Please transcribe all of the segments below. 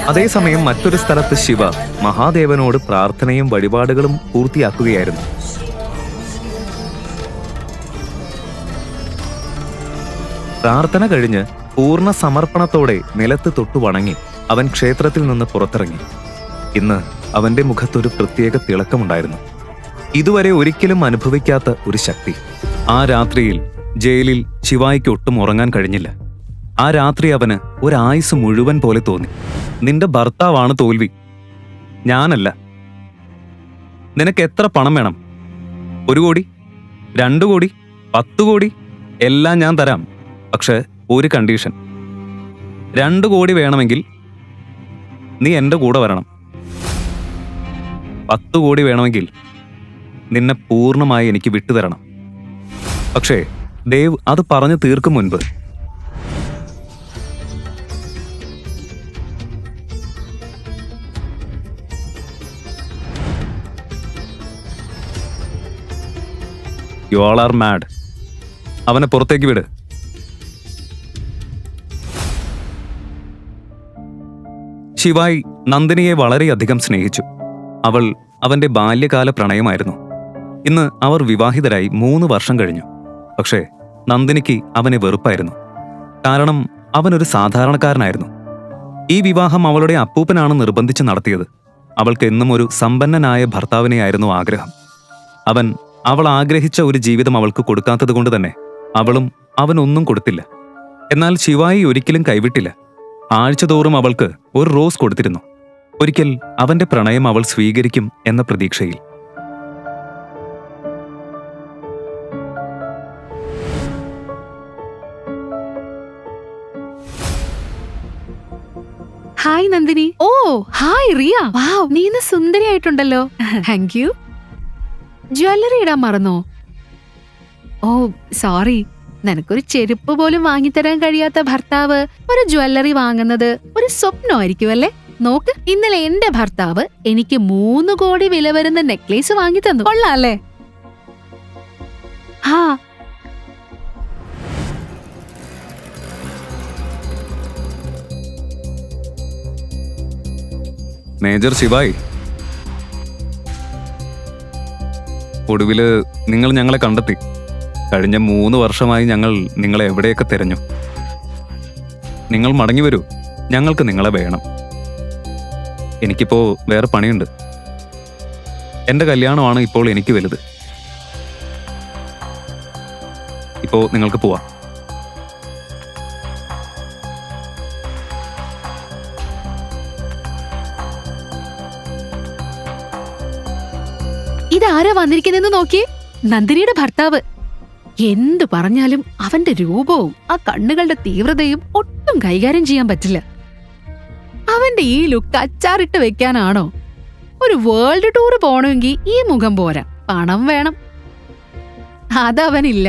അതേസമയം മറ്റൊരു സ്ഥലത്ത് ശിവ മഹാദേവനോട് പ്രാർത്ഥനയും വഴിപാടുകളും പൂർത്തിയാക്കുകയായിരുന്നു. പ്രാർത്ഥന കഴിഞ്ഞ് പൂർണ്ണ സമർപ്പണത്തോടെ നിലത്ത് തൊട്ടു വണങ്ങി അവൻ ക്ഷേത്രത്തിൽ നിന്ന് പുറത്തിറങ്ങി. ഇന്ന് അവന്റെ മുഖത്തൊരു പ്രത്യേക തിളക്കമുണ്ടായിരുന്നു. ഇതുവരെ ഒരിക്കലും അനുഭവിക്കാത്ത ഒരു ശക്തി. ആ രാത്രിയിൽ ജയിലിൽ ശിവായിക്ക് ഒട്ടും ഉറങ്ങാൻ കഴിഞ്ഞില്ല. ആ രാത്രി അവന് ഒരായുസ് മുഴുവൻ പോലെ തോന്നി. നിന്റെ ഭർത്താവാണ് തോൽവി, ഞാനല്ല. നിനക്ക് എത്ര പണം വേണം? 1 കോടി, 2 കോടി, 10 കോടി എല്ലാം ഞാൻ തരാം. പക്ഷെ ഒരു കണ്ടീഷൻ. 2 കോടി വേണമെങ്കിൽ നീ എൻ്റെ കൂടെ വരണം. 10 കോടി വേണമെങ്കിൽ നിന്നെ പൂർണ്ണമായി എനിക്ക് വിട്ടുതരണം. പക്ഷേ ദേവ് അത് പറഞ്ഞു തീർക്കും മുൻപ് യു ആൾ ആർ മാഡ്. അവനെ പുറത്തേക്ക് വിട്. ശിവായി നന്ദിനിയെ വളരെയധികം സ്നേഹിച്ചു. അവൾ അവന്റെ ബാല്യകാല പ്രണയമായിരുന്നു. ഇന്ന് അവർ വിവാഹിതരായി 3 വർഷം കഴിഞ്ഞു. പക്ഷേ നന്ദിനിക്ക് അവനെ വെറുപ്പായിരുന്നു. കാരണം അവനൊരു സാധാരണക്കാരനായിരുന്നു. ഈ വിവാഹം അവളുടെ അപ്പൂപ്പനാണ് നിർബന്ധിച്ച് നടത്തിയത്. അവൾക്ക് എന്നും ഒരു സമ്പന്നനായ ഭർത്താവിനെയായിരുന്നു ആഗ്രഹം. അവൾ ആഗ്രഹിച്ച ഒരു ജീവിതം അവൾക്ക് കൊടുക്കാത്തതുകൊണ്ട് തന്നെ അവളും അവനൊന്നും കൊടുത്തില്ല. എന്നാൽ ശിവായി ഒരിക്കലും കൈവിട്ടില്ല. ആഴ്ചതോറും അവൾക്ക് ഒരു റോസ് കൊടുത്തിരുന്നു. ഒരിക്കൽ അവന്റെ പ്രണയം അവൾ സ്വീകരിക്കും എന്ന പ്രതീക്ഷയിൽ. Hi Nandini. Oh hi Riya. Wow, നീ ഇന്ന് സുന്ദരിയായിട്ടുണ്ടല്ലോ. Thank you. ജ്വല്ലറി ഇടാൻ മറന്നോ? Oh sorry. നിനക്കൊരു ചെരുപ്പ് പോലും വാങ്ങിത്തരാൻ കഴിയാത്ത ഭർത്താവ് ഒരു ജ്വല്ലറി വാങ്ങുന്നത് ഒരു സ്വപ്നമായിരിക്കും അല്ലേ? നോക്ക്, ഇന്നലെ എന്റെ ഭർത്താവ് എനിക്ക് 3 കോടി വില വരുന്ന നെക്ലേസ് വാങ്ങി തന്നു. കൊള്ളാല്ലേ? ഹാ, മേജർ ശിവായി, ഒടുവില് നിങ്ങൾ ഞങ്ങളെ കണ്ടെത്തി. കഴിഞ്ഞ 3 വർഷമായി ഞങ്ങൾ നിങ്ങളെ എവിടെയൊക്കെ തിരഞ്ഞു. നിങ്ങൾ മടങ്ങി വരൂ, ഞങ്ങൾക്ക് നിങ്ങളെ വേണം. എനിക്കിപ്പോ വേറെ പണിയുണ്ട്. എന്റെ കല്യാണമാണ് ഇപ്പോൾ എനിക്ക് വലുത്. ഇപ്പോ നിങ്ങൾക്ക് പോവാം. ഇതാരാ വന്നിരിക്കുന്നെന്ന് നോക്കിയേ. നന്ദിനിയുടെ ഭർത്താവ്. എന്തു പറഞ്ഞാലും അവന്റെ രൂപവും ആ കണ്ണുകളുടെ തീവ്രതയും ഒട്ടും കൈകാര്യം ചെയ്യാൻ പറ്റില്ല. അവന്റെ ഈ ലുക്ക് അച്ചാറിട്ട് വെക്കാനാണോ? ഒരു വേൾഡ് ടൂർ പോണമെങ്കിൽ ഈ മുഖം പോരാ, പണം വേണം. അതവനില്ല.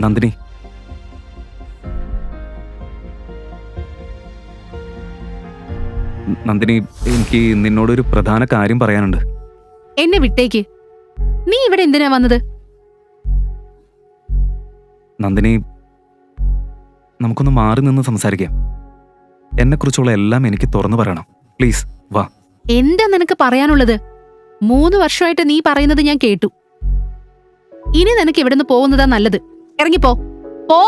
നന്ദിനി, നന്ദിനി, എനിക്ക് നിന്നോടൊരു പ്രധാന കാര്യം പറയാനുണ്ട്. എന്നെ വിട്ടേക്ക്. നീ ഇവിടെ എന്തിനാ വന്നത്? നന്ദിനി, നമുക്കൊന്ന് മാറി നിന്ന് സംസാരിക്കാം. എന്നെക്കുറിച്ചുള്ള എല്ലാം എനിക്ക് തുറന്നു പറയണം. പ്ലീസ് വാ. എന്താ നിനക്ക് പറയാനുള്ളത്? 3 വർഷമായിട്ട് നീ പറയുന്നത് ഞാൻ കേട്ടു. ഇനി നിനക്ക് ഇവിടുന്ന് പോകുന്നതാ നല്ലത്. ഇറങ്ങിപ്പോ. പോ.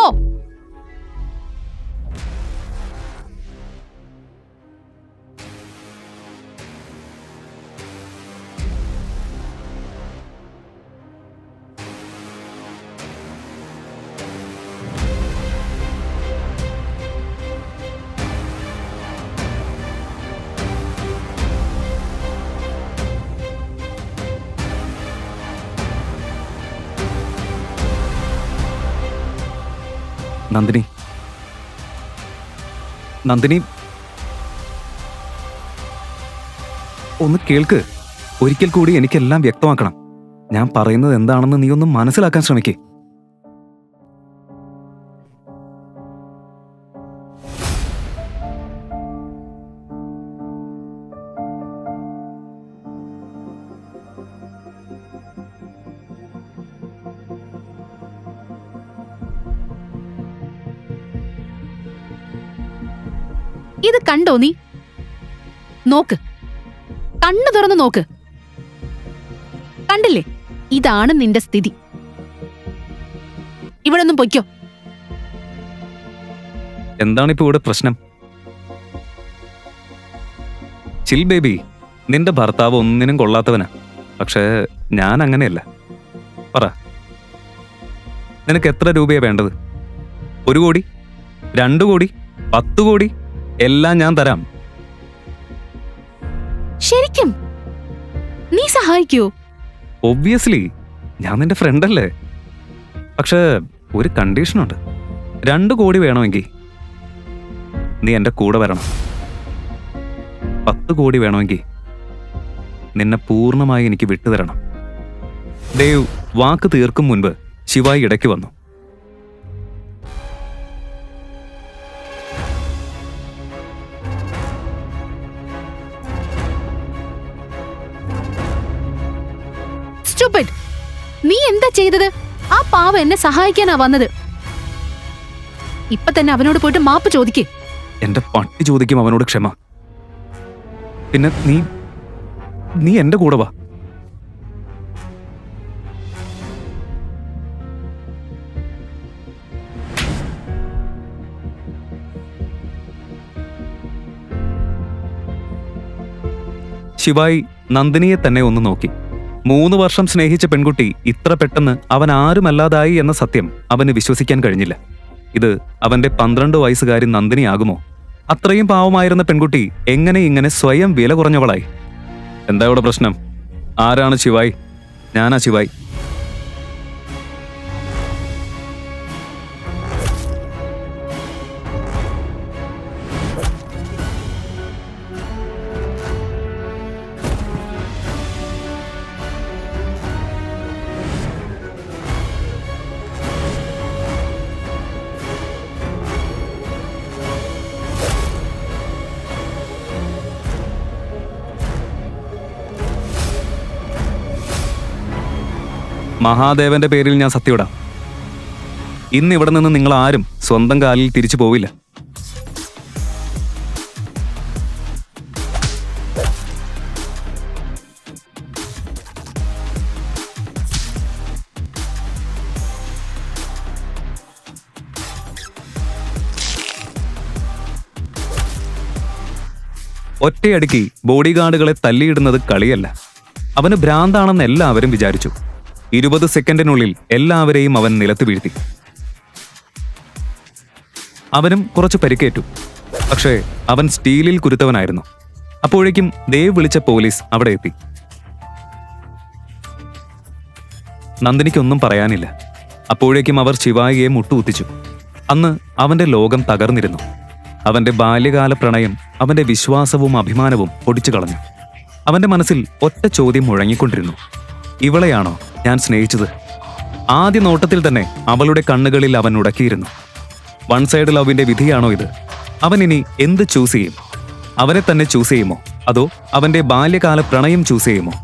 നന്ദിനി, നന്ദിനി, ഒന്ന് കേൾക്ക്. ഒരിക്കൽ കൂടി എനിക്കെല്ലാം വ്യക്തമാക്കണം. ഞാൻ പറയുന്നത് എന്താണെന്ന് നീ ഒന്ന് മനസ്സിലാക്കാൻ ശ്രമിക്കേ. ഇത് കണ്ടോ നീ? നോക്ക്, കണ്ണു തുറന്ന് നോക്ക്. കണ്ടില്ലേ? ഇതാണ് നിന്റെ സ്ഥിതി. ഇവിടെ ഒന്നും പൊയ്ക്കോ. എന്താണിപ്പോ ഇവിടെ പ്രശ്നം? ചിൽ ബേബി, നിന്റെ ഭർത്താവ് ഒന്നിനും കൊള്ളാത്തവനാ. പക്ഷേ ഞാൻ അങ്ങനെയല്ല. പറ, നിനക്ക് എത്ര രൂപയാ വേണ്ടത്? 1 കോടി, 2 കോടി, 10 കോടി എല്ലാം ഞാൻ തരാം. ശരിക്കും നീ സഹായിക്കോ? ഒബ്വിയസ്ലി, ഞാൻ നിന്റെ ഫ്രണ്ടല്ലേ. പക്ഷേ ഒരു കണ്ടീഷനുണ്ട്. 2 കോടി വേണമെങ്കിൽ നീ എന്റെ കൂടെ വരണം. 10 കോടി വേണമെങ്കിൽ നിന്നെ പൂർണ്ണമായി എനിക്ക് വിട്ടുതരണം. ദേവ് വാക്ക് തീർക്കും മുൻപ് ശിവായി ഇടയ്ക്ക് വന്നു. Stupid! നീ എന്താ ചെയ്തത്? ആ പാവം എന്നെ സഹായിക്കാനാ വന്നത്. ഇപ്പൊ തന്നെ അവനോട് പോയിട്ട് മാപ്പ് ചോദിക്കേ. എന്റെ പട്ടി ചോദിക്കും അവനോട് ക്ഷമ. പിന്നെ നീ എന്റെ കൂടെ വാ. ശിവായി നന്ദിനിയെ തന്നെ ഒന്ന് നോക്കി. 3 വർഷം സ്നേഹിച്ച പെൺകുട്ടി ഇത്ര പെട്ടെന്ന് അവൻ ആരുമല്ലാതായി എന്ന സത്യം അവന് വിശ്വസിക്കാൻ കഴിഞ്ഞില്ല. ഇത് അവന്റെ 12 വയസ്സുകാരി നന്ദിനിയാകുമോ? അത്രയും പാവമായിരുന്ന പെൺകുട്ടി എങ്ങനെ ഇങ്ങനെ സ്വയം വില കുറഞ്ഞവളായി? എന്താ ഇവിടെ പ്രശ്നം? ആരാണ് ശിവായി? ഞാനാ ശിവായി. മഹാദേവന്റെ പേരിൽ ഞാൻ സത്യമിടാം, ഇന്ന് ഇവിടെ നിന്ന് നിങ്ങൾ ആരും സ്വന്തം കാലിൽ തിരിച്ചു പോവില്ല. ഒറ്റയടിക്ക് ബോഡി ഗാർഡുകളെ തല്ലിയിടുന്നത് കളിയല്ല. അവന് ഭ്രാന്താണെന്ന് എല്ലാവരും വിചാരിച്ചു. 20 സെക്കൻഡിനുള്ളിൽ എല്ലാവരെയും അവൻ നിലത്ത് വീഴ്ത്തി. അവനും കുറച്ച് പരിക്കേറ്റു. പക്ഷേ അവൻ സ്റ്റീലിൽ കുരുത്തവനായിരുന്നു. അപ്പോഴേക്കും ദേവ് വിളിച്ച പോലീസ് അവിടെ എത്തി. നന്ദിനിക്കൊന്നും പറയാനില്ല. അപ്പോഴേക്കും അവർ ശിവായിയെ മുട്ടുകുത്തിച്ചു. അന്ന് അവന്റെ ലോകം തകർന്നിരുന്നു. അവന്റെ ബാല്യകാല പ്രണയം അവന്റെ വിശ്വാസവും അഭിമാനവും പൊടിച്ചു കളഞ്ഞു. അവന്റെ മനസ്സിൽ ഒറ്റ ചോദ്യം മുഴങ്ങിക്കൊണ്ടിരുന്നു: ഇവളെയാണോ ഞാൻ സ്നേഹിച്ചത്? ആദ്യ നോട്ടത്തിൽ തന്നെ അവളുടെ കണ്ണുകളിൽ അവൻ ഉടക്കിയിരുന്നു. വൺ സൈഡ് ലവിന്റെ വിധിയാണോ ഇത്? അവൻ ഇനി എന്ത് ചൂസ് ചെയ്യും? അവനെ തന്നെ ചൂസ് ചെയ്യുമോ, അതോ അവന്റെ ബാല്യകാല പ്രണയം ചൂസ് ചെയ്യുമോ?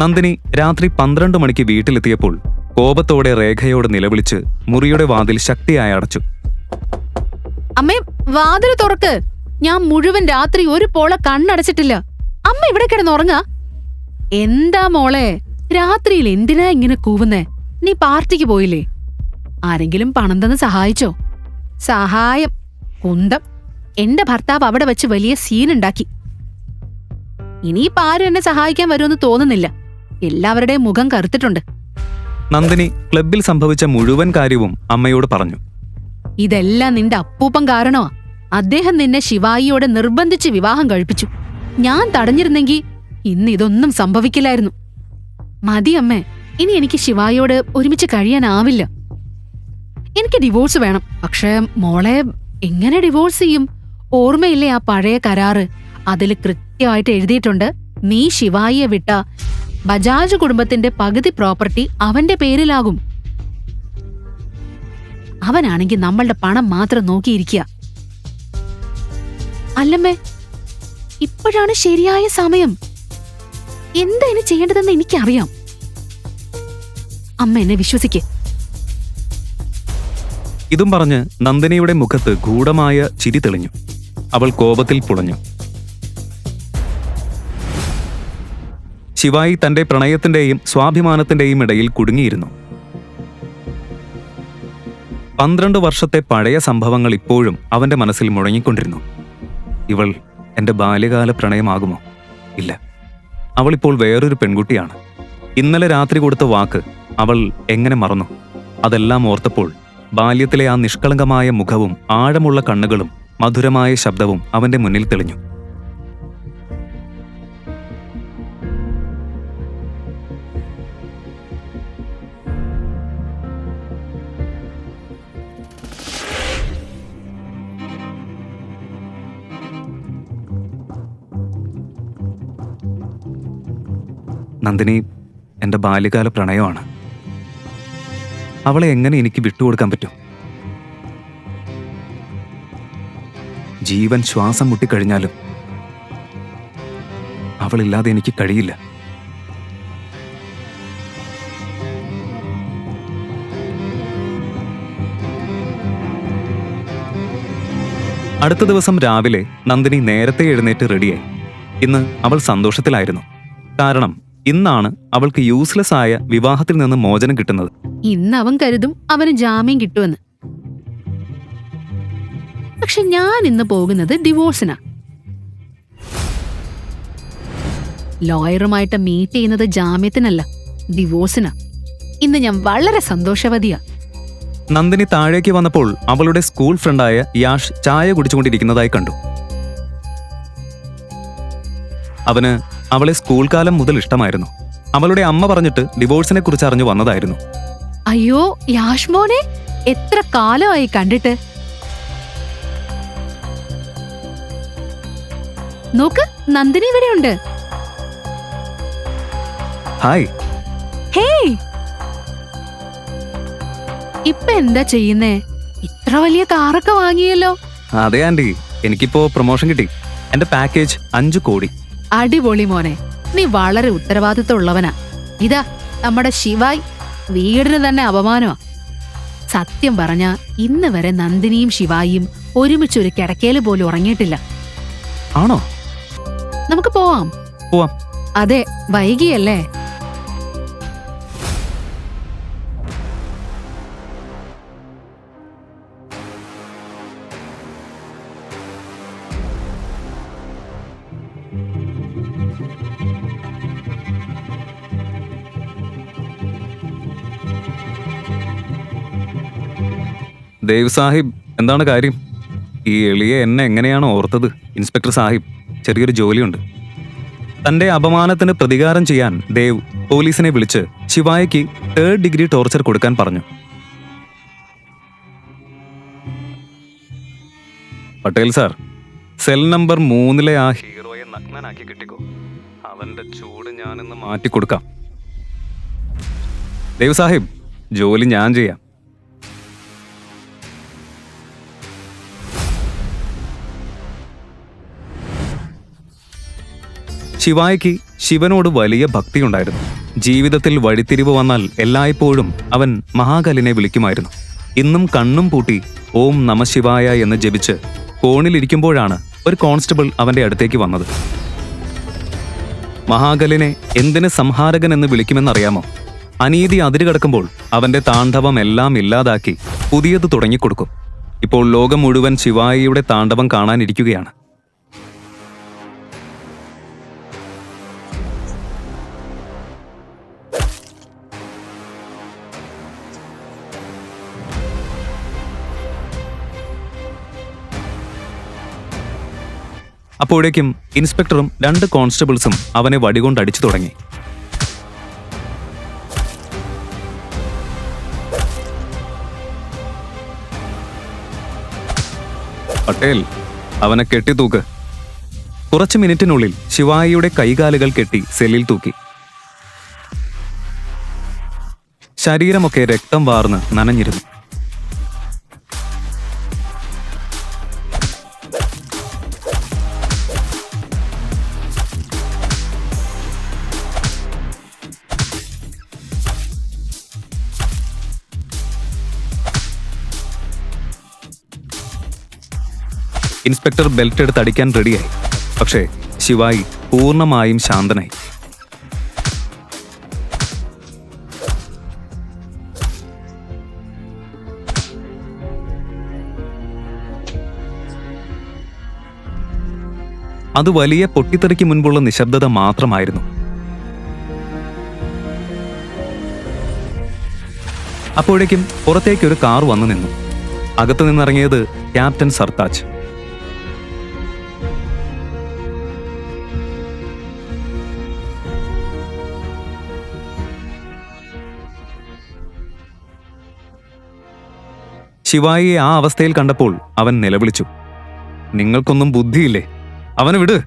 നന്ദിനി രാത്രി 12 മണിക്ക് വീട്ടിലെത്തിയപ്പോൾ കോപത്തോടെ രേഖയോട് നിലവിളിച്ച് മുറിയുടെ വാതിൽ ശക്തിയായി അടച്ചു. അമ്മേ, വാതിൽ തുറക്ക്. ഞാൻ മുഴുവൻ രാത്രി ഒരു പോള കണ്ണടച്ചിട്ടില്ല. അമ്മ ഇവിടെ കിടന്നുറങ്ങാ? എന്താ മോളെ, രാത്രിയിൽ എന്തിനാ ഇങ്ങനെ കൂവുന്നേ? നീ പാർട്ടിക്ക് പോയില്ലേ? ആരെങ്കിലും പണം തന്ന് സഹായിച്ചോ? സഹായം കുന്തം. എന്റെ ഭർത്താവ് അവിടെ വെച്ച് വലിയ സീനുണ്ടാക്കി. ഇനിയിപ്പോ ആരും എന്നെ സഹായിക്കാൻ വരുമെന്ന് തോന്നുന്നില്ല. എല്ലാവരുടെയും മുഖം കറുത്തിട്ടുണ്ട്. നന്ദിനി ക്ലബിൽ സംഭവിച്ച മുഴുവൻ കാര്യവും അമ്മയോട് പറഞ്ഞു. ഇതെല്ലാം നിന്റെ അപ്പൂപ്പൻ കാരണമാ. അദ്ദേഹം നിന്നെ ശിവായിയോട് നിർബന്ധിച്ച് വിവാഹം കഴിപ്പിച്ചു. ഞാൻ തടഞ്ഞിരുന്നെങ്കിൽ ഇന്ന് ഇതൊന്നും സംഭവിക്കില്ലായിരുന്നു. മതി അമ്മേ, ഇനി എനിക്ക് ശിവായിയോട് ഒരുമിച്ച് കഴിയാനാവില്ല. എനിക്ക് ഡിവോഴ്സ് വേണം. പക്ഷേ മോളെ, എങ്ങനെ ഡിവോഴ്സ് ചെയ്യും? ഓർമ്മയില്ലേ ആ പഴയ കരാറ്? അതിൽ കൃത്യമായിട്ട് എഴുതിയിട്ടുണ്ട്, നീ ശിവായിയെ വിട്ട ബജാജ് കുടുംബത്തിന്റെ പകുതി പ്രോപ്പർട്ടി അവന്റെ പേരിലാകും. അവനാണെങ്കിൽ നമ്മളുടെ പണം മാത്രം നോക്കിയിരിക്കുക. അല്ലമ്മേ, ഇപ്പോഴാണ് ശരിയായ സമയം. എന്താ ഇനി ചെയ്യേണ്ടതെന്ന് എനിക്കറിയാം. അമ്മ എന്നെ വിശ്വസിക്ക്. ഇതും പറഞ്ഞ് നന്ദിനിയുടെ മുഖത്ത് ഗൂഢമായ ചിരി തെളിഞ്ഞു. അവൾ കോപത്തിൽ പുളഞ്ഞു. ശിവായി തന്റെ പ്രണയത്തിന്റെയും സ്വാഭിമാനത്തിന്റെയും ഇടയിൽ കുടുങ്ങിയിരുന്നു. 12 വർഷത്തെ പഴയ സംഭവങ്ങൾ ഇപ്പോഴും അവന്റെ മനസ്സിൽ മുഴങ്ങിക്കൊണ്ടിരുന്നു. ഇവൾ എന്റെ ബാല്യകാല പ്രണയമാകുമോ? ഇല്ല, അവളിപ്പോൾ വേറൊരു പെൺകുട്ടിയാണ്. ഇന്നലെ രാത്രി കൊടുത്ത വാക്ക് അവൾ എങ്ങനെ മറന്നു? അതെല്ലാം ഓർത്തപ്പോൾ ബാല്യത്തിലെ ആ നിഷ്കളങ്കമായ മുഖവും ആഴമുള്ള കണ്ണുകളും മധുരമായ ശബ്ദവും അവന്റെ മുന്നിൽ തെളിഞ്ഞു. നന്ദിനി എന്റെ ബാല്യകാല പ്രണയമാണ്. അവളെ എങ്ങനെ എനിക്ക് വിട്ടുകൊടുക്കാൻ പറ്റും? ജീവൻ ശ്വാസം മുട്ടിക്കഴിഞ്ഞാലും അവളില്ലാതെ എനിക്ക് കഴിയില്ല. അടുത്ത ദിവസം രാവിലെ നന്ദിനി നേരത്തെ എഴുന്നേറ്റ് റെഡിയായി. ഇന്ന് അവൾ സന്തോഷത്തിലായിരുന്നു. കാരണം ഇന്നാണ് അവൾക്ക് യൂസ്ലെസ് ആയ വിവാഹത്തിൽ നിന്ന് മോചനം കിട്ടുന്നത്. ഇന്ന് അവൻ കരുതും അവന് ജാമ്യം കിട്ടുമെന്ന്. പക്ഷെ ഞാൻ ഇന്ന് പോകുന്നത് ഡിവോഴ്സിനാ. ലോയറുമായിട്ട് മീറ്റ് ചെയ്യുന്നത് ജാമ്യത്തിനല്ല, ഡിവോഴ്സിനാ. ഇന്ന് ഞാൻ വളരെ സന്തോഷവതിയാ. നന്ദിനി താഴേക്ക് വന്നപ്പോൾ അവളുടെ സ്കൂൾ ഫ്രണ്ടായ യാഷ് ചായ കുടിച്ചുകൊണ്ടിരിക്കുന്നതായി കണ്ടു. അവന് അവളെ സ്കൂൾ കാലം മുതൽ ഇഷ്ടമായിരുന്നു. അവളുടെ അമ്മ പറഞ്ഞിട്ട് ഡിവോഴ്സിനെ കുറിച്ച് അറിഞ്ഞു വന്നതായിരുന്നു. അയ്യോ യാഷ് മോനെ, എത്ര കാലമായി കണ്ടിട്ട്. നോക്ക്, നന്ദിനി ഇവിടെയുണ്ട്. ഹായ്. ഹേയ്, ഇപ്പൊ എന്താ ചെയ്യുന്നേ? ഇത്ര വലിയ കാറൊക്കെ വാങ്ങിയല്ലോ. അതെ ആന്റി, എനിക്കിപ്പോ പ്രൊമോഷൻ കിട്ടി. എന്റെ പാക്കേജ് 5 കോടി. അടിപൊളി മോനെ, നീ വളരെ ഉത്തരവാദിത്തമുള്ളവനാ. ഇതാ നമ്മുടെ ശിവായ് വീടിന് തന്നെ അപമാനമാ. സത്യം പറഞ്ഞ ഇന്ന് വരെ നന്ദിനിയും ശിവായിയും ഒരുമിച്ചൊരു കിടക്കയില് പോലും ഉറങ്ങിയിട്ടില്ല. ആണോ? നമുക്ക് പോവാം. പോവാം. അതെ, വൈകിയല്ലേ? ദേവ് സാഹിബ്, എന്താണ് കാര്യം? ഈ എളിയെ എന്നെ എങ്ങനെയാണ് ഓർത്തത്? ഇൻസ്പെക്ടർ സാഹിബ്, ചെറിയൊരു ജോലിയുണ്ട്. തന്റെ അപമാനത്തിന് പ്രതികാരം ചെയ്യാൻ ദേവ് പോലീസിനെ വിളിച്ച് ശിവായിക്ക് 3rd ഡിഗ്രി ടോർച്ചർ കൊടുക്കാൻ പറഞ്ഞു. പട്ടേൽ സാർ, സെൽ നമ്പർ 3 ആ ഹീറോയെ നഗ്നനാക്കി കിട്ടിക്കോ. അവന്റെ ചൂട് ഞാനിന്ന് മാറ്റിക്കൊടുക്കാം. ദേവ് സാഹിബ്, ജോലി ഞാൻ ചെയ്യാം. ശിവായിക്ക് ശിവനോട് വലിയ ഭക്തിയുണ്ടായിരുന്നു. ജീവിതത്തിൽ വഴിത്തിരിവ് വന്നാൽ എല്ലായ്പ്പോഴും അവൻ മഹാകാലിനെ വിളിക്കുമായിരുന്നു. ഇന്നും കണ്ണും പൂട്ടി ഓം നമഃശിവായ എന്ന് ജപിച്ച് കോണിലിരിക്കുമ്പോഴാണ് ഒരു കോൺസ്റ്റബിൾ അവന്റെ അടുത്തേക്ക് വന്നത്. മഹാകലിനെ എന്തിന് സംഹാരകൻ എന്ന് വിളിക്കുമെന്നറിയാമോ? അനീതി അതിരുകടക്കുമ്പോൾ അവന്റെ താണ്ഡവം എല്ലാം ഇല്ലാതാക്കി പുതിയത് തുടങ്ങിക്കൊടുക്കും. ഇപ്പോൾ ലോകം മുഴുവൻ ശിവായിയുടെ താണ്ഡവം കാണാനിരിക്കുകയാണ്. അപ്പോഴേക്കും ഇൻസ്പെക്ടറും 2 കോൺസ്റ്റബിൾസും അവനെ വടികൊണ്ടടിച്ചു തുടങ്ങി. പട്ടേൽ, അവനെ കെട്ടിത്തൂക്ക്. കുറച്ച് മിനിറ്റിനുള്ളിൽ ശിവായിയുടെ കൈകാലുകൾ കെട്ടി സെല്ലിൽ തൂക്കി. ശരീരമൊക്കെ രക്തം വാർന്ന് നനഞ്ഞിരുന്നു. ഇൻസ്പെക്ടർ ബെൽറ്റ് എടുത്ത് അടിക്കാൻ റെഡിയായി. പക്ഷേ ശിവായി പൂർണ്ണമായും ശാന്തനായി. അത് വലിയ പൊട്ടിത്തെറിക്ക് മുൻപുള്ള നിശബ്ദത മാത്രമായിരുന്നു. അപ്പോഴേക്കും പുറത്തേക്ക് ഒരു കാർ വന്നു നിന്നു. അകത്തു നിന്നിറങ്ങിയത് ക്യാപ്റ്റൻ സർതാജ്. ശിവായിയെ ആ അവസ്ഥയിൽ കണ്ടപ്പോൾ അവൻ നിലവിളിച്ചു, നിങ്ങൾക്കൊന്നും ബുദ്ധിയില്ലേ? അവനെ വിട്.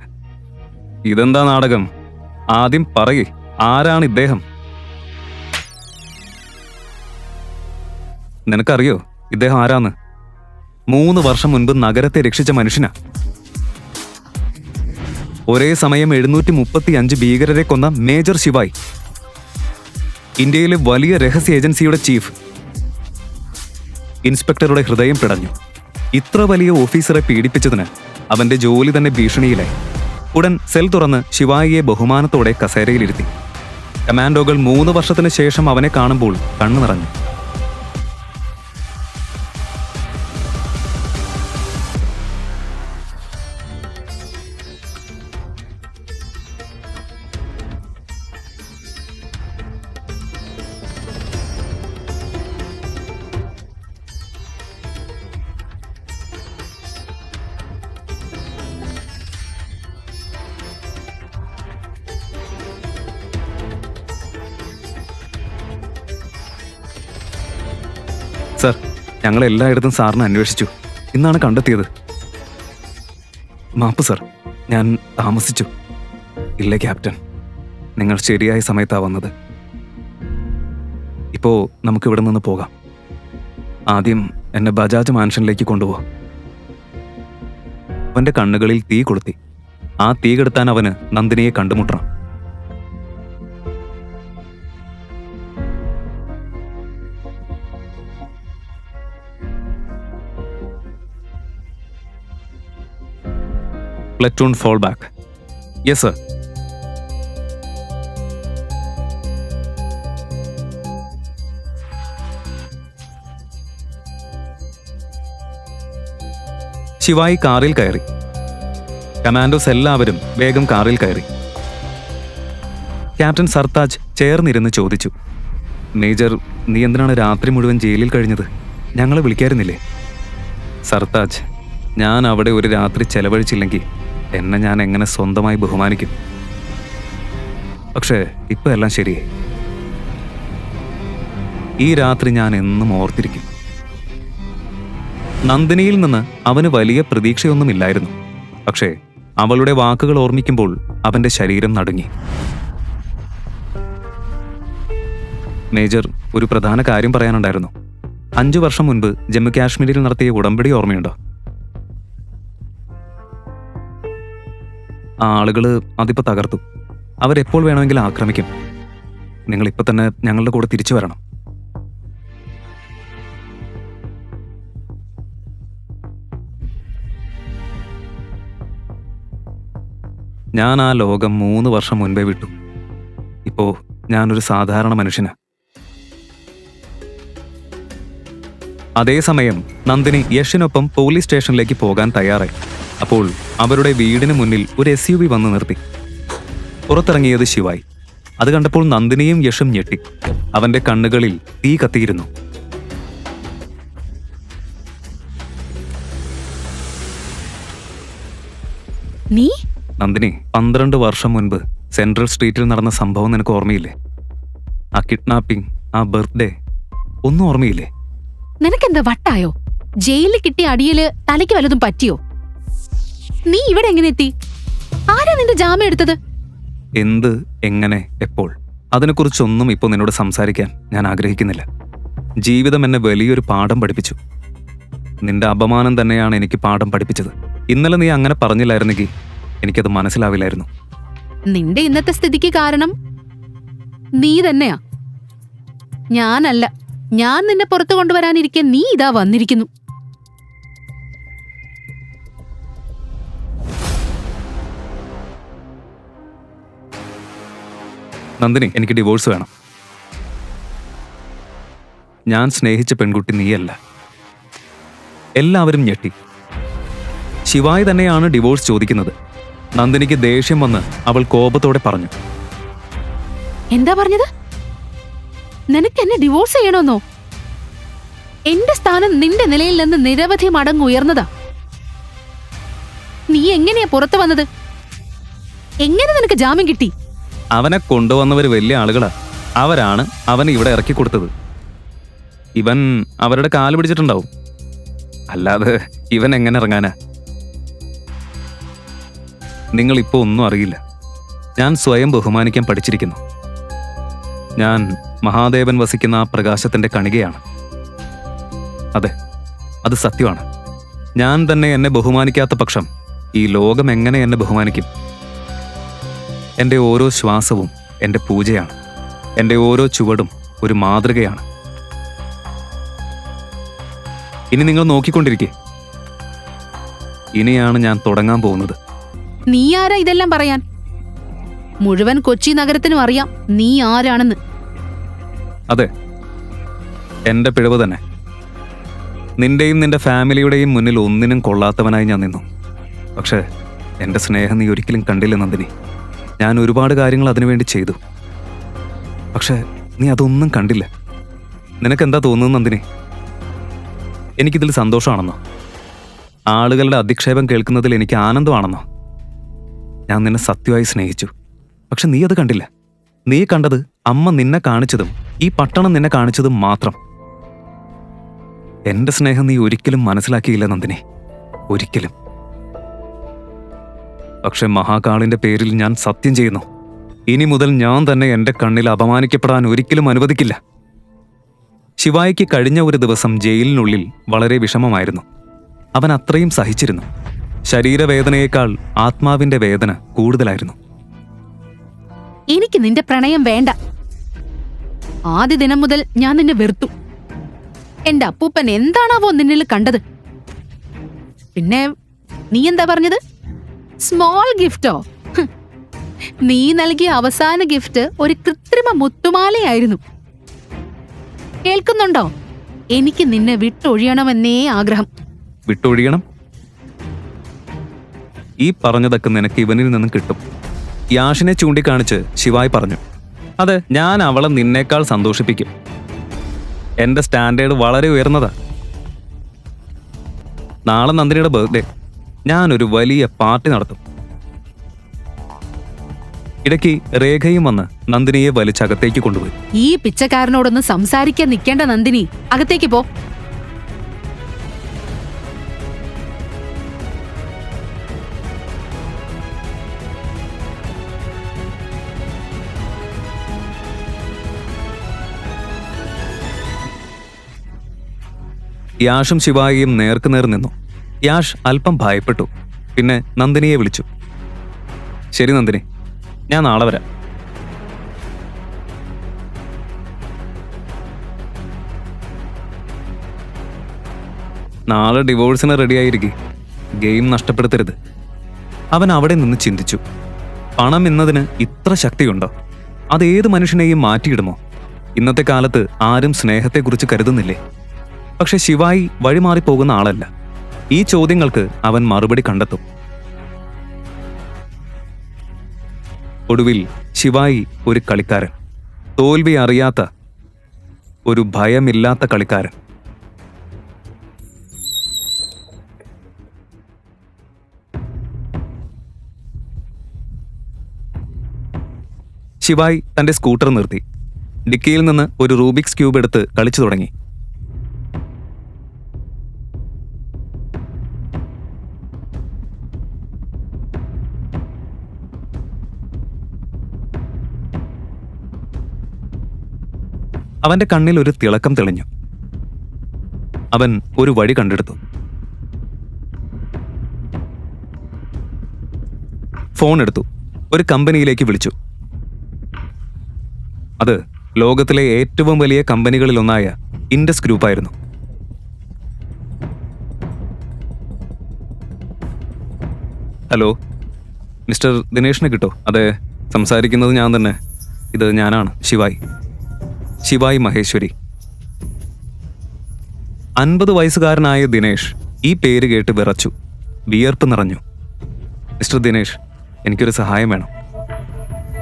ഇതെന്താ നാടകം? ആദ്യം പറയേ, ആരാണ് ഇദ്ദേഹം? നിനക്കറിയോ ഇദ്ദേഹം ആരാന്ന്? 3 വർഷം മുൻപ് നഗരത്തെ രക്ഷിച്ച മനുഷ്യനാ. ഒരേ സമയം 735 ഭീകരരെ കൊന്ന മേജർ ശിവായി. ഇന്ത്യയിലെ വലിയ രഹസ്യ ഏജൻസിയുടെ ചീഫ്. ഇൻസ്പെക്ടറുടെ ഹൃദയം പിടഞ്ഞു. ഇത്ര വലിയ ഓഫീസറെ പീഡിപ്പിച്ചതിന് അവന്റെ ജോലി തന്നെ ഭീഷണിയിലായി. ഉടൻ സെൽ തുറന്ന് ശിവായിയെ ബഹുമാനത്തോടെ കസേരയിലിരുത്തി. കമാൻഡോകൾ 3 വർഷത്തിന് ശേഷം അവനെ കാണുമ്പോൾ കണ്ണു നിറഞ്ഞു. സർ, ഞങ്ങൾ എല്ലായിടത്തും സാറിനെ അന്വേഷിച്ചു. ഇന്നാണ് കണ്ടെത്തിയത്. മാപ്പ് സർ, ഞാൻ താമസിച്ചു. ഇല്ല ക്യാപ്റ്റൻ, നിങ്ങൾ ശരിയായ സമയത്താ വന്നത്. ഇപ്പോ നമുക്ക് ഇവിടെ നിന്ന് പോകാം. ആദ്യം എന്നെ ബജാജ് മാൻഷനിലേക്ക് കൊണ്ടുപോവാം. അവന്റെ കണ്ണുകളിൽ തീ കൊളുത്തി. ആ തീ കെടുത്താൻ അവന് നന്ദിനിയെ കണ്ടുമുട്ടണം. Platoon fall back. Yes, sir. ശിവായി കാറിൽ കയറി. കമാൻഡോസ് എല്ലാവരും വേഗം കാറിൽ കയറി. ക്യാപ്റ്റൻ സർതാജ് ചേർന്നിരുന്ന് ചോദിച്ചു, മേജർ, നീ എന്തിനാണ് രാത്രി മുഴുവൻ ജയിലിൽ കഴിഞ്ഞത്? ഞങ്ങളെ വിളിക്കായിരുന്നില്ലേ? സർതാജ്, ഞാൻ അവിടെ ഒരു രാത്രി ചെലവഴിച്ചില്ലെങ്കിൽ എന്നെ ഞാൻ എങ്ങനെ സ്വന്തമായി ബഹുമാനിക്കും? പക്ഷേ ഇപ്പൊ എല്ലാം ശരിയായി. ഈ രാത്രി ഞാൻ എന്നും ഓർത്തിരിക്കും. നന്ദിനിയിൽ നിന്ന് അവന് വലിയ പ്രതീക്ഷയൊന്നുമില്ലായിരുന്നു. പക്ഷേ അവളുടെ വാക്കുകൾ ഓർമ്മിക്കുമ്പോൾ അവന്റെ ശരീരം നടുങ്ങി. മേജർ, ഒരു പ്രധാന കാര്യം പറയാനുണ്ടായിരുന്നു. 5 വർഷം മുൻപ് ജമ്മു കാശ്മീരിൽ നടത്തിയ ഉടമ്പടി ഓർമ്മയുണ്ടോ? ആ ആളുകള് അതിപ്പോ തകർത്തു. അവരെപ്പോൾ വേണമെങ്കിലും ആക്രമിക്കും. നിങ്ങൾ ഇപ്പൊ തന്നെ ഞങ്ങളുടെ കൂടെ തിരിച്ചു വരണം. ഞാൻ ആ ലോകം 3 വർഷം മുൻപേ വിട്ടു. ഇപ്പോ ഞാനൊരു സാധാരണ മനുഷ്യനാ. അതേസമയം നന്ദിനി യഷിനൊപ്പം പോലീസ് സ്റ്റേഷനിലേക്ക് പോകാൻ തയ്യാറായി. അപ്പോൾ അവരുടെ വീടിന് മുന്നിൽ ഒരു SUV വന്ന് നിർത്തി. പുറത്തിറങ്ങിയത് ശിവായി. അത് കണ്ടപ്പോൾ നന്ദിനിയും യഷും ഞെട്ടി. അവന്റെ കണ്ണുകളിൽ തീ കത്തിയിരുന്നു. നീ? നന്ദിനി, 12 വർഷം മുൻപ് സെൻട്രൽ സ്ട്രീറ്റിൽ നടന്ന സംഭവം നിനക്ക് ഓർമ്മയില്ലേ? ആ കിഡ്നാപ്പിംഗ്, ആ ബർത്ത്ഡേ, ഒന്നും ഓർമ്മയില്ലേ? നിനക്കെന്താ വട്ടായോ? ജയിലിൽ കിട്ടിയ അടിയില് തലയ്ക്ക് വല്ലതും പറ്റിയോ? നീ ഇവിടെ എങ്ങനെ എത്തി? ആരാ നിന്റെ ജാമ്യം എടുത്തത്? എന്ത്, എങ്ങനെ, എപ്പോൾ? അതിനെക്കുറിച്ചൊന്നും ഇപ്പോൾ നിന്നോട് സംസാരിക്കാൻ ഞാൻ ആഗ്രഹിക്കുന്നില്ല. ജീവിതം എന്നെ വലിയൊരു പാഠം പഠിപ്പിച്ചു. നിന്റെ അപമാനം തന്നെയാണ് എനിക്ക് പാഠം പഠിപ്പിച്ചത്. ഇന്നലെ നീ അങ്ങനെ പറഞ്ഞില്ലായിരുന്നെങ്കിൽ എനിക്കത് മനസ്സിലാവില്ലായിരുന്നു. നിന്റെ ഇന്നത്തെ സ്ഥിതിക്ക് കാരണം നീ തന്നെയാ, ഞാനല്ല. ഞാൻ നിന്നെ പുറത്തു കൊണ്ടുവരാനിരിക്കെ നീ ഇതാ വന്നിരിക്കുന്നു. നന്ദിനി, എനിക്ക് ഡിവോഴ്സ് വേണം. ഞാൻ സ്നേഹിച്ച പെൺകുട്ടി നീയല്ല. എല്ലാവരും ഞെട്ടി. ശിവായി തന്നെയാണ് ഡിവോഴ്സ് ചോദിക്കുന്നത്. നന്ദിനിക്ക് ദേഷ്യം വന്ന് അവൾ കോപത്തോടെ പറഞ്ഞു. എന്താ പറഞ്ഞത്? നിനക്ക് എന്നെ ഡിവോഴ്സ് ചെയ്യണമെന്നോ? എന്റെ സ്ഥാനം നിന്റെ നിലയിൽ നിന്ന് നിരവധി മടങ്ങ് ഉയർന്നതാ. നീ എങ്ങനെയാ പുറത്തു വന്നത്? എങ്ങനെ നിനക്ക് ജാമ്യം കിട്ടി? അവനെ കൊണ്ടുവന്നവര് വലിയ ആളുകളാ. അവരാണ് അവനെ ഇവിടെ ഇറക്കി കൊടുത്തത്. ഇവൻ അവരുടെ കാല് പിടിച്ചിട്ടുണ്ടാവും. അല്ലാതെ ഇവൻ എങ്ങനെ ഇറങ്ങാനാ? നിങ്ങളിപ്പോ ഒന്നും അറിയില്ല. ഞാൻ സ്വയം ബഹുമാനിക്കാൻ പഠിച്ചിരിക്കുന്നു. ഞാൻ മഹാദേവൻ വസിക്കുന്ന ആ പ്രകാശത്തിന്റെ കണികയാണ്. അതെ, അത് സത്യമാണ്. ഞാൻ തന്നെ എന്നെ ബഹുമാനിക്കാത്ത പക്ഷം ഈ ലോകം എങ്ങനെ എന്നെ ബഹുമാനിക്കും? എൻ്റെ ഓരോ ശ്വാസവും എൻ്റെ പൂജയാണ്. എൻ്റെ ഓരോ ചുവടും ഒരു മാതൃകയാണ്. ഇനി നിങ്ങൾ നോക്കിക്കൊണ്ടിരിക്കേ. ഇനിയാണ് ഞാൻ തുടങ്ങാൻ പോകുന്നത്. നീ ആരാ ഇതെല്ലാം പറയാൻ? മുഴുവൻ കൊച്ചി നഗരത്തിനും അറിയാം നീ ആരാണെന്ന്. അതെ, എൻ്റെ പിഴവ് തന്നെ. നിന്റെയും നിന്റെ ഫാമിലിയുടെയും മുന്നിൽ ഒന്നിനും കൊള്ളാത്തവനായി ഞാൻ നിന്നു. പക്ഷേ എൻ്റെ സ്നേഹം നീ ഒരിക്കലും കണ്ടില്ല നന്ദിനി. ഞാൻ ഒരുപാട് കാര്യങ്ങൾ അതിനുവേണ്ടി ചെയ്തു. പക്ഷേ നീ അതൊന്നും കണ്ടില്ല. നിനക്കെന്താ തോന്നുന്നത് നന്ദിനി? എനിക്കിതിൽ സന്തോഷമാണെന്നോ? ആളുകളുടെ അധിക്ഷേപം കേൾക്കുന്നതിൽ എനിക്ക് ആനന്ദമാണെന്നോ? ഞാൻ നിന്നെ സത്യമായി സ്നേഹിച്ചു. പക്ഷെ നീ അത് കണ്ടില്ല. നീ കണ്ടത് അമ്മ നിന്നെ കാണിച്ചതും ഈ പട്ടണം നിന്നെ കാണിച്ചതും മാത്രം. എന്റെ സ്നേഹം നീ ഒരിക്കലും മനസ്സിലാക്കിയില്ല നന്ദിനി, ഒരിക്കലും. പക്ഷെ മഹാകാളിന്റെ പേരിൽ ഞാൻ സത്യം ചെയ്യുന്നു, ഇനി മുതൽ ഞാൻ തന്നെ എന്റെ കണ്ണിൽ അപമാനിക്കപ്പെടാൻ ഒരിക്കലും അനുവദിക്കില്ല. ശിവായിക്ക് കഴിഞ്ഞ ഒരു ദിവസം ജയിലിനുള്ളിൽ വളരെ വിഷമമായിരുന്നു. അവൻ അത്രയും സഹിച്ചിരുന്നു. ശരീരവേദനയേക്കാൾ ആത്മാവിന്റെ വേദന കൂടുതലായിരുന്നു. എനിക്ക് നിന്റെ പ്രണയം വേണ്ട. ആദ്യ ദിനം മുതൽ ഞാൻ നിന്നെ വെറുത്തു. എന്റെ അപ്പൂപ്പൻ എന്താണാവോ നിന്നിൽ കണ്ടത്? പിന്നെ നീ എന്താ പറഞ്ഞത്? സ്മോൾ ഗിഫ്റ്റോ? നീ നൽകിയ അവസാന ഗിഫ്റ്റ് ഒരു കൃത്രിമ മുത്തുമാലയായിരുന്നു. കേൾക്കുന്നുണ്ടോ? എനിക്ക് നിന്നെ വിട്ടൊഴിയണമെന്നേ ആഗ്രഹം. വിട്ടൊഴിയണം? ഈ പറഞ്ഞതൊക്കെ നിനക്ക് ഇവനിൽ നിന്നും കിട്ടും. യാഷിനെ ചൂണ്ടിക്കാണിച്ച് ശിവായി പറഞ്ഞു. അതെ, ഞാൻ അവളെ നിന്നേക്കാൾ സന്തോഷിപ്പിക്കും. എന്റെ സ്റ്റാൻഡേർഡ് വളരെ ഉയർന്നതാ. നാളെ നന്ദിനിയുടെ ബർത്ത്ഡേ. ഞാനൊരു വലിയ പാർട്ടി നടത്തും. ഇടയ്ക്ക് രേഖയും വന്ന് നന്ദിനിയെ വലിച്ചകത്തേക്ക് കൊണ്ടുപോയി. ഈ പിച്ചക്കാരനോടൊന്ന് സംസാരിക്കാൻ നിൽക്കേണ്ട നന്ദിനി, അകത്തേക്ക് പോ. യാഷും ശിവായിയും നേർക്കുനേർ നിന്നു. യാഷ് അല്പം ഭയപ്പെട്ടു. പിന്നെ നന്ദിനിയെ വിളിച്ചു. ശരി നന്ദിനി, ഞാൻ നാളെ വരാം. നാളെ ഡിവോഴ്സിന് റെഡിയായിരിക്കും. ഗെയിം നഷ്ടപ്പെടുത്തരുത്. അവൻ അവിടെ നിന്ന് ചിന്തിച്ചു. പണം എന്നതിന് ഇത്ര ശക്തിയുണ്ടോ? അതേത് മനുഷ്യനെയും മാറ്റിയിടുമോ? ഇന്നത്തെ കാലത്ത് ആരും സ്നേഹത്തെക്കുറിച്ച് കരുതുന്നില്ലേ? പക്ഷെ ശിവായി വഴിമാറിപ്പോകുന്ന ആളല്ല. ഈ ചോദ്യങ്ങൾക്ക് അവൻ മറുപടി കണ്ടെത്തും. ഒടുവിൽ ശിവായി ഒരു കളിക്കാരൻ, തോൽവി അറിയാത്ത, ഒരു ഭയമില്ലാത്ത കളിക്കാരൻ. ശിവായി തന്റെ സ്കൂട്ടർ നിർത്തി. ഡിക്കിയിൽ നിന്ന് ഒരു റൂബിക്സ് ക്യൂബ് എടുത്ത് കളിച്ചു തുടങ്ങി. അവന്റെ കണ്ണിൽ ഒരു തിളക്കം തെളിഞ്ഞു. അവൻ ഒരു വഴി കണ്ടെടുത്തു. ഫോൺ എടുത്തു. ഒരു കമ്പനിയിലേക്ക് വിളിച്ചു. അത് ലോകത്തിലെ ഏറ്റവും വലിയ കമ്പനികളിലൊന്നായ ഇൻഡസ് ഗ്രൂപ്പായിരുന്നു. ഹലോ, മിസ്റ്റർ ദിനേഷിനെ കിട്ടോ? അതെ, സംസാരിക്കുന്നത് ഞാൻ തന്നെ. ഇത് ഞാനാണ്, ശിവായി മഹേശ്വരി. 50 വയസ്സുകാരനായ ദിനേഷ് ഈ പേര് കേട്ട് വിറച്ചു, വിയർപ്പ് നിറഞ്ഞു. മിസ്റ്റർ ദിനേഷ്, എനിക്കൊരു സഹായം വേണം.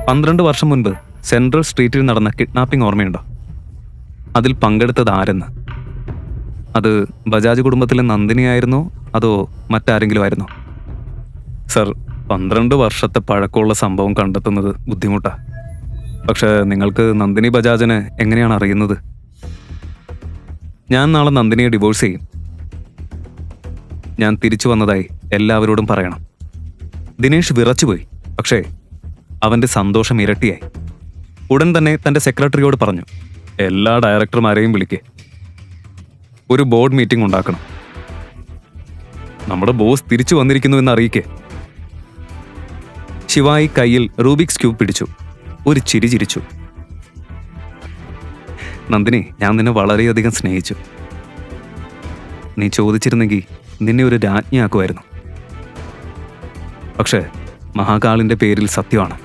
12 വർഷം മുൻപ് സെൻട്രൽ സ്ട്രീറ്റിൽ നടന്ന കിഡ്നാപ്പിംഗ് ഓർമ്മയുണ്ടോ? അതിൽ പങ്കെടുത്തത് ആരെന്ന്? അത് ബജാജ് കുടുംബത്തിലെ നന്ദിനിയായിരുന്നോ അതോ മറ്റാരെങ്കിലും ആയിരുന്നോ? സർ, 12 വർഷത്തെ പഴക്കമുള്ള സംഭവം കണ്ടെത്തുന്നത് ബുദ്ധിമുട്ടാണ്. പക്ഷെ നിങ്ങൾക്ക് നന്ദിനി ബജാജിനെ എങ്ങനെയാണ് അറിയുന്നത്? ഞാൻ നാളെ നന്ദിനിയെ ഡിവോഴ്സ് ചെയ്യും. ഞാൻ തിരിച്ചു വന്നതായി എല്ലാവരോടും പറയണം. ദിനേഷ് വിറച്ചുപോയി. പക്ഷേ അവൻ്റെ സന്തോഷം ഇരട്ടിയായി. ഉടൻ തന്നെ തൻ്റെ സെക്രട്ടറിയോട് പറഞ്ഞു, എല്ലാ ഡയറക്ടർമാരെയും വിളിക്കേ, ഒരു ബോർഡ് മീറ്റിംഗ് ഉണ്ടാക്കണം. നമ്മുടെ ബോസ് തിരിച്ചു വന്നിരിക്കുന്നു എന്ന് അറിയിക്കേ. ശിവായി കയ്യിൽ റൂബിക്സ് ക്യൂബ് പിടിച്ചു, ഒരു ചിരി ചിരിച്ചു. നന്ദിനി, ഞാൻ നിന്നെ വളരെയധികം സ്നേഹിച്ചു. നീ ചോദിച്ചിരുന്നെങ്കിൽ നിന്നെ ഒരു രാജ്ഞിയാക്കുമായിരുന്നു. പക്ഷേ മഹാകാളിന്റെ പേരിൽ സത്യമാണ്,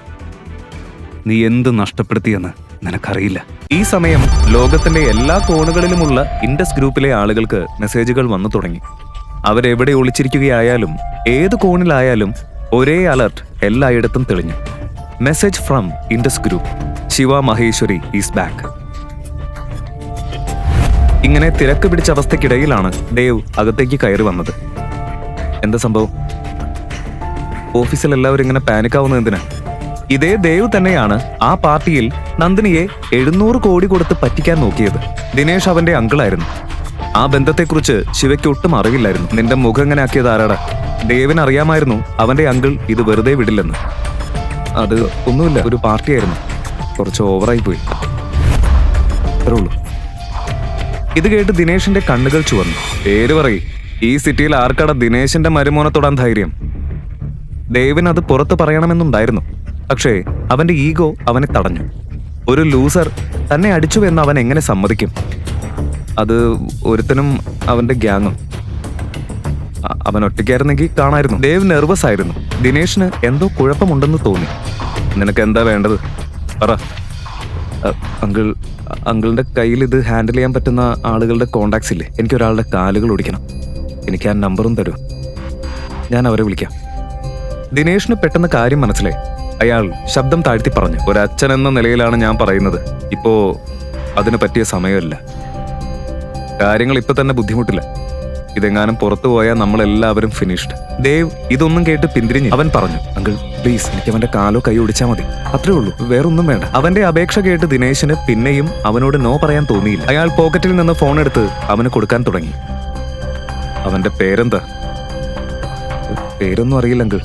നീ എന്ത് നഷ്ടപ്പെടുത്തിയെന്ന് നിനക്കറിയില്ല. ഈ സമയം ലോകത്തിന്റെ എല്ലാ കോണുകളിലുമുള്ള ഇൻഡസ് ഗ്രൂപ്പിലെ ആളുകൾക്ക് മെസ്സേജുകൾ വന്നു തുടങ്ങി. അവരെവിടെ ഒളിച്ചിരിക്കുകയായാലും ഏത് കോണിലായാലും ഒരേ അലർട്ട് എല്ലായിടത്തും തെളിഞ്ഞു. Message from Indus group, Shiva Maheshwari is back. ഇങ്ങനെ തിരക്ക് പിടിച്ച അവസ്ഥയ്ക്കിടയിലാണ് ദേവ് അകത്തേക്ക് കയറി വന്നത്. എന്താ സംഭവം? ഓഫീസിൽ എല്ലാവരും ഇങ്ങനെ പാനിക്കാവുന്നത് എന്തിനാ? ഇതേ ദേവ് തന്നെയാണ് ആ പാർട്ടിയിൽ നന്ദിനിയെ 700 കോടി കൊടുത്ത് പറ്റിക്കാൻ നോക്കിയത്. ദിനേഷ് അവന്റെ അങ്കിളായിരുന്നു. ആ ബന്ധത്തെക്കുറിച്ച് ശിവയ്ക്ക് ഒട്ടും അറിവില്ലായിരുന്നു. നിന്റെ മുഖം എങ്ങനെ ആക്കിയത് ആരാടാ? ദേവിന് അറിയാമായിരുന്നു അവന്റെ അങ്കിൾ ഇത് വെറുതെ വിടില്ലെന്ന്. അത് ഒന്നുമില്ല, ഒരു പാർട്ടിയായിരുന്നു, കുറച്ച് ഓവറായി പോയി, അത്രേ ഉള്ളൂ. ഇത് കേട്ട് ദിനേഷിന്റെ കണ്ണുകൾ ചുവന്നു. പേര് പറയും, ഈ സിറ്റിയിൽ ആർക്കട ദിനേശിന്റെ മരുമോനെ തൊടാൻ ധൈര്യം? ദേവിന് അത് പുറത്ത് പറയണമെന്നുണ്ടായിരുന്നു. പക്ഷേ അവന്റെ ഈഗോ അവനെ തടഞ്ഞു. ഒരു ലൂസർ തന്നെ അടിച്ചു എന്ന് അവൻ എങ്ങനെ സമ്മതിക്കും? അത് ഒരുത്തനും അവന്റെ ഗ്യാങ്ങും. അവൻ ഒറ്റയ്ക്കായിരുന്നെങ്കിൽ കാണായിരുന്നു. ദേവ് നെർവസ് ആയിരുന്നു. ദിനേഷിന് എന്തോ കുഴപ്പമുണ്ടെന്ന് തോന്നി. നിനക്ക് എന്താ വേണ്ടത് പറ. അങ്കിളിന്റെ കയ്യിൽ ഇത് ഹാൻഡിൽ ചെയ്യാൻ പറ്റുന്ന ആളുകളുടെ കോണ്ടാക്ട്സ് ഇല്ലേ? എനിക്കൊരാളുടെ കാലുകൾ ഓടിക്കണം. എനിക്ക് ആ നമ്പറും തരൂ, ഞാൻ അവരെ വിളിക്കാം. ദിനേഷിന് പെട്ടെന്ന് കാര്യം മനസ്സിലായി. അയാൾ ശബ്ദം താഴ്ത്തി പറഞ്ഞു, ഒരച്ഛൻ എന്ന നിലയിലാണ് ഞാൻ പറയുന്നത്. ഇപ്പോ അതിന് പറ്റിയ സമയമല്ല. കാര്യങ്ങൾ ഇപ്പൊ തന്നെ ബുദ്ധിമുട്ടില്ല. ഇതെങ്ങാനും പുറത്തു പോയാൽ നമ്മളെല്ലാവരും ഫിനിഷ്ഡ്. ദേവ് ഇതൊന്നും കേട്ട് പിന്തിരിഞ്ഞ് അവൻ പറഞ്ഞു, അങ്കിൾ പ്ലീസ്, എനിക്ക് അവന്റെ കാലോ കൈ ഒടിച്ചാൽ മതി, അത്രേ ഉള്ളൂ, വേറൊന്നും വേണ്ട. അവന്റെ അപേക്ഷ കേട്ട് ദിനേശിന് പിന്നെയും അവനോട് നോ പറയാൻ തോന്നിയില്ല. അയാൾ പോക്കറ്റിൽ നിന്ന് ഫോൺ എടുത്ത് അവന് കൊടുക്കാൻ തുടങ്ങി. അവന്റെ പേരെന്താ? പേരൊന്നും അറിയില്ല അങ്കിൾ.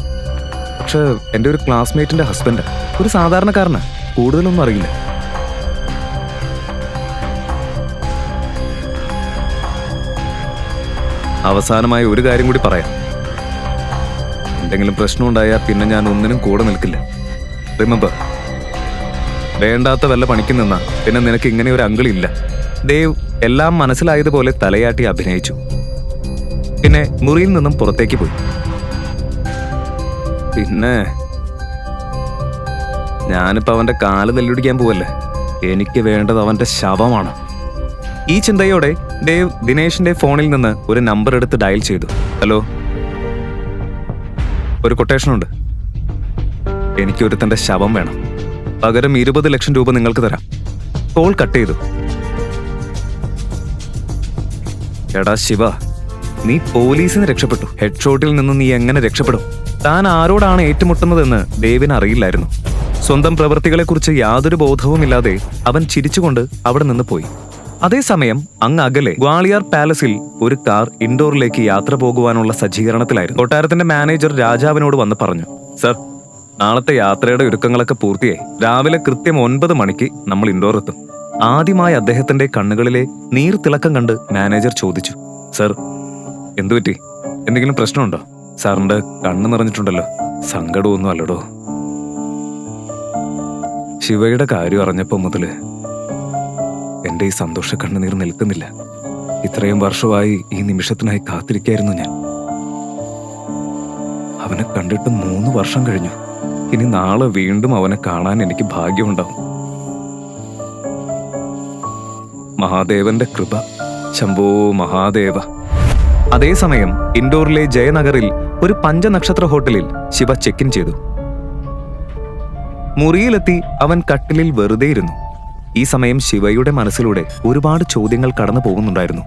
പക്ഷെ എൻ്റെ ഒരു ക്ലാസ്മേറ്റിന്റെ ഹസ്ബൻഡ്, ഒരു സാധാരണക്കാരനാ, കൂടുതലൊന്നും അറിയില്ല. അവസാനമായി ഒരു കാര്യം കൂടി പറയാം. എന്തെങ്കിലും പ്രശ്നമുണ്ടായാൽ പിന്നെ ഞാൻ ഒന്നിനും കൂടെ നിൽക്കില്ല. റിമെമ്പർ, വേണ്ടാത്ത വല്ല പണിക്ക് നിന്നാ പിന്നെ നിനക്ക് ഇങ്ങനെ ഒരു അങ്കിളില്ല. ദേവ് എല്ലാം മനസ്സിലായതുപോലെ തലയാട്ടി അഭിനയിച്ചു. പിന്നെ മുറിയിൽ നിന്നും പുറത്തേക്ക് പോയി. പിന്നെ ഞാനിപ്പോ അവന്റെ കാല് തല്ലിടിക്കാൻ പോവല്ലേ, എനിക്ക് വേണ്ടത് അവന്റെ ശവമാണ്. ഈ ചിന്തയോടെ ദേവ് ദിനേഷിന്റെ ഫോണിൽ നിന്ന് ഒരു നമ്പർ എടുത്ത് ഡയൽ ചെയ്തു. ഹലോ, ഒരു കൊട്ടേഷനുണ്ട്. എനിക്കൊരുത്തന്റെ ശവം വേണം, പകരം 20 ലക്ഷം രൂപ നിങ്ങൾക്ക് തരാം. കോൾ കട്ട് ചെയ്തു. എടാ ശിവ, നീ പോലീസിന് രക്ഷപ്പെട്ടു. ഹെഡ് ഷോട്ടിൽ നിന്ന് നീ എങ്ങനെ രക്ഷപ്പെടും? താൻ ആരോടാണ് ഏറ്റുമുട്ടുന്നതെന്ന് ദേവിന് അറിയില്ലായിരുന്നു. സ്വന്തം പ്രവൃത്തികളെക്കുറിച്ച് യാതൊരു ബോധവുമില്ലാതെ അവൻ ചിരിച്ചുകൊണ്ട് അവിടെ നിന്ന് പോയി. അതേസമയം അങ്ങ് അകലെ ഗ്വാളിയാർ പാലസിൽ ഒരു കാർ ഇൻഡോറിലേക്ക് യാത്ര പോകുവാനുള്ള സജ്ജീകരണത്തിലായിരുന്നു. കൊട്ടാരത്തിന്റെ മാനേജർ രാജാവിനോട് വന്ന് പറഞ്ഞു, സർ, നാളത്തെ യാത്രയുടെ ഒരുക്കങ്ങളൊക്കെ പൂർത്തിയായി. രാവിലെ കൃത്യം 9 മണിക്ക് നമ്മൾ ഇൻഡോർ എത്തും. ആദ്യമായി അദ്ദേഹത്തിന്റെ കണ്ണുകളിലെ നീർത്തിളക്കം കണ്ട് മാനേജർ ചോദിച്ചു, സർ, എന്തുപറ്റി? എന്തെങ്കിലും പ്രശ്നമുണ്ടോ? സാറിന്റെ കണ്ണ് നിറഞ്ഞിട്ടുണ്ടല്ലോ. സങ്കടമൊന്നും അല്ലടോ. ശിവയുടെ കാര്യം അറിഞ്ഞപ്പോ മുതല് എന്റെ ഈ സന്തോഷ കണ്ണുനീർ നിൽക്കുന്നില്ല. ഇത്രയും വർഷമായി ഈ നിമിഷത്തിനായി കാത്തിരിക്കായിരുന്നു ഞാൻ. അവനെ കണ്ടിട്ട് 3 വർഷം കഴിഞ്ഞു. ഇനി നാളെ വീണ്ടും അവനെ കാണാൻ എനിക്ക് ഭാഗ്യമുണ്ടാവും. മഹാദേവന്റെ കൃപ. ശംഭോ മഹാദേവ. അതേസമയം ഇൻഡോറിലെ ജയനഗറിൽ ഒരു പഞ്ചനക്ഷത്ര ഹോട്ടലിൽ ശിവ ചെക്ക് ഇൻ ചെയ്തു. മുറിയിലെത്തി അവൻ കട്ടിലിൽ വെറുതെ ഇരുന്നു. ഈ സമയം ശിവയുടെ മനസ്സിലൂടെ ഒരുപാട് ചോദ്യങ്ങൾ കടന്നു പോകുന്നുണ്ടായിരുന്നു.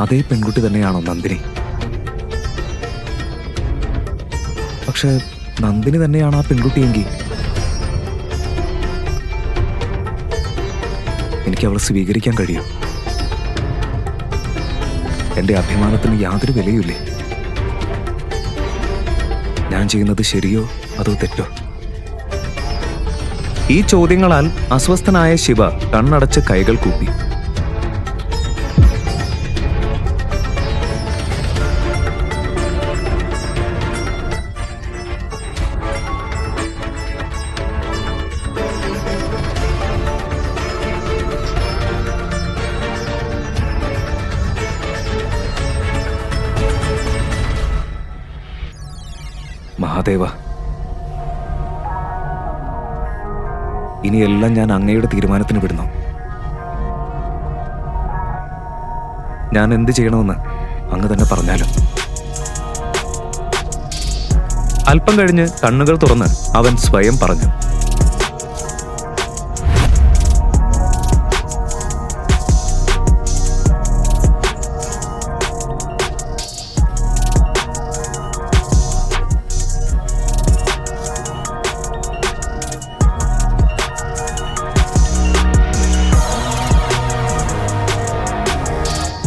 അതേ പെൺകുട്ടി തന്നെയാണോ നന്ദിനി? പക്ഷെ നന്ദിനി തന്നെയാണ് ആ പെൺകുട്ടിയെങ്കിൽ എനിക്ക് അവളെ സ്വീകരിക്കാൻ കഴിയും. എന്റെ അഭിമാനത്തിന് യാതൊരു വിലയുമില്ലേ? ഞാൻ ചെയ്യുന്നത് ശരിയോ അതോ തെറ്റോ? ഈ ചോദ്യങ്ങളാൽ അസ്വസ്ഥനായ ശിവ കണ്ണടച്ച് കൈകൾ കൂപ്പി. മഹാദേവ, ഇനിയെല്ലാം ഞാൻ അങ്ങയുടെ തീരുമാനത്തിന് വിടുന്നു. ഞാൻ എന്ത് ചെയ്യണമെന്ന് അങ്ങ് തന്നെ പറഞ്ഞാലും. അല്പം കഴിഞ്ഞ് കണ്ണുകൾ തുറന്ന് അവൻ സ്വയം പറഞ്ഞു.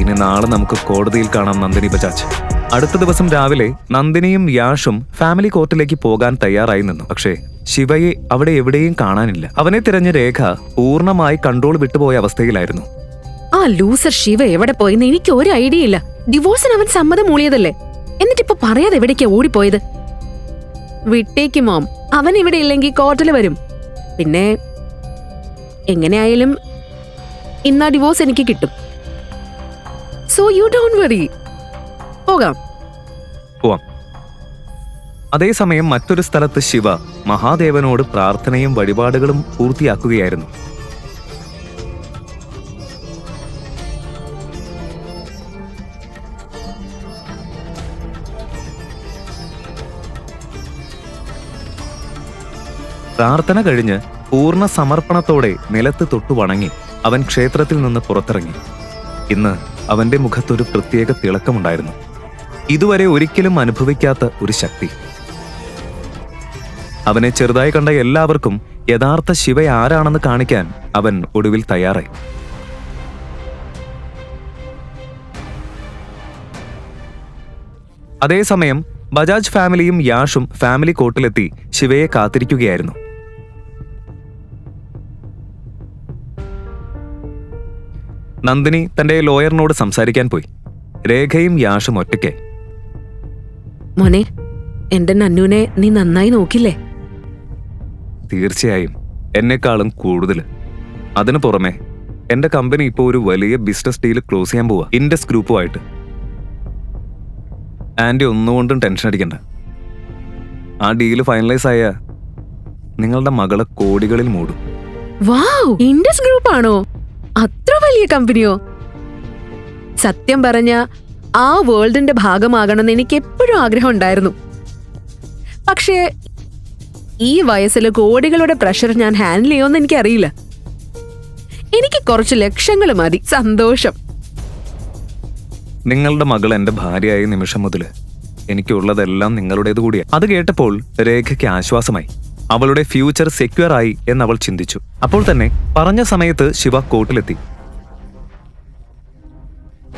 ഇനി നാളെ നമുക്ക് കോടതിയിൽ കാണാം നന്ദിനി ബജാജ്. അടുത്ത ദിവസം രാവിലെ നന്ദിനിയും യാഷും ഫാമിലി കോർട്ടിലേക്ക് പോകാൻ തയ്യാറായി നിന്നു. പക്ഷേ ശിവയെ അവിടെ എവിടെയും കാണാനില്ല. അവനെ തിരഞ്ഞ് രേഖ പൂർണ്ണമായി കൺട്രോൾ വിട്ടുപോയ അവസ്ഥയിലായിരുന്നു. ആ ലൂസർ ശിവ എവിടെ പോയെന്ന് എനിക്ക് ഒരു ഐഡിയ ഇല്ല. ഡിവോഴ്സിന് അവൻ സമ്മതം മൂളിയതല്ലേ, എന്നിട്ടിപ്പോ പറയാതെ എവിടേക്കാ ഓടിപ്പോയത്? വിട്ടേക്ക് മോം, അവൻ ഇവിടെ ഇല്ലെങ്കിൽ കോർട്ടിൽ വരും. പിന്നെ എങ്ങനെയായാലും ഇന്നാ ഡിവോഴ്സ് എനിക്ക് കിട്ടും. So you don't worry. പോകാം. അതേസമയം മറ്റൊരു സ്ഥലത്ത് ശിവ മഹാദേവനോട് പ്രാർത്ഥനയും വഴിപാടുകളും പൂർത്തിയാക്കുകയായിരുന്നു. പ്രാർത്ഥന കഴിഞ്ഞ് പൂർണ്ണ സമർപ്പണത്തോടെ നിലത്ത് തൊട്ടു വണങ്ങി അവൻ ക്ഷേത്രത്തിൽ നിന്ന് പുറത്തിറങ്ങി. ഇന്ന് അവന്റെ മുഖത്തൊരു പ്രത്യേക തിളക്കമുണ്ടായിരുന്നു. ഇതുവരെ ഒരിക്കലും അനുഭവിക്കാത്ത ഒരു ശക്തി. അവനെ ചെറുതായി കണ്ട എല്ലാവർക്കും യഥാർത്ഥ ശിവ ആരാണെന്ന് കാണിക്കാൻ അവൻ ഒടുവിൽ തയ്യാറായി. അതേസമയം ബജാജ് ഫാമിലിയും യാഷും ഫാമിലി കോർട്ടിലെത്തി ശിവയെ കാത്തിരിക്കുകയായിരുന്നു. നന്ദിനി തന്റെ ലോയറിനോട് സംസാരിക്കാൻ പോയി. രേഖയും യാഷും ഒറ്റയ്ക്ക്. മോനെ, എന്റെ നന്നുനെ നീ നന്നായി നോക്കില്ലേ? തീർച്ചയായും, എന്നെക്കാളും കൂടുതൽ. അതിനു പുറമെ എന്റെ കമ്പനി ഇപ്പോൾ ഒരു വലിയ ബിസിനസ് ഡീൽ ക്ലോസ് ചെയ്യാൻ പോവാ, ഇൻഡസ് ഗ്രൂപ്പുമായിട്ട്. ആന്റി ഒന്നുകൊണ്ടും ടെൻഷൻ അടിക്കണ്ട. ആ ഡീല് ഫൈനലൈസ് ആയ നിങ്ങളുടെ മകളെ കോടികളിൽ മൂടും. വാവ്, ഇൻഡസ് ഗ്രൂപ്പ് ആണോ? അത്ര വലിയ കമ്പനിയോ? സത്യം പറഞ്ഞ ആ വേൾഡിന്റെ ഭാഗമാകണമെന്ന് എനിക്ക് എപ്പോഴും ആഗ്രഹം ഉണ്ടായിരുന്നു. പക്ഷേ ഈ വയസ്സിൽ കോടികളുടെ പ്രഷർ ഞാൻ ഹാൻഡിൽ ചെയ്യുമെന്ന് എനിക്കറിയില്ല. എനിക്ക് കുറച്ച് ലക്ഷങ്ങൾ മതി, സന്തോഷം. നിങ്ങളുടെ മകൾ എന്റെ ഭാര്യയായ നിമിഷം മുതൽ എനിക്കുള്ളതെല്ലാം നിങ്ങളുടേത് കൂടിയാണ്. അത് കേട്ടപ്പോൾ രേഖയ്ക്ക് ആശ്വാസമായി. അവളുടെ ഫ്യൂച്ചർ സെക്യൂർ ആയി എന്നവൾ ചിന്തിച്ചു. അപ്പോൾ തന്നെ പറഞ്ഞ സമയത്ത് ശിവ കോർട്ടിലെത്തി.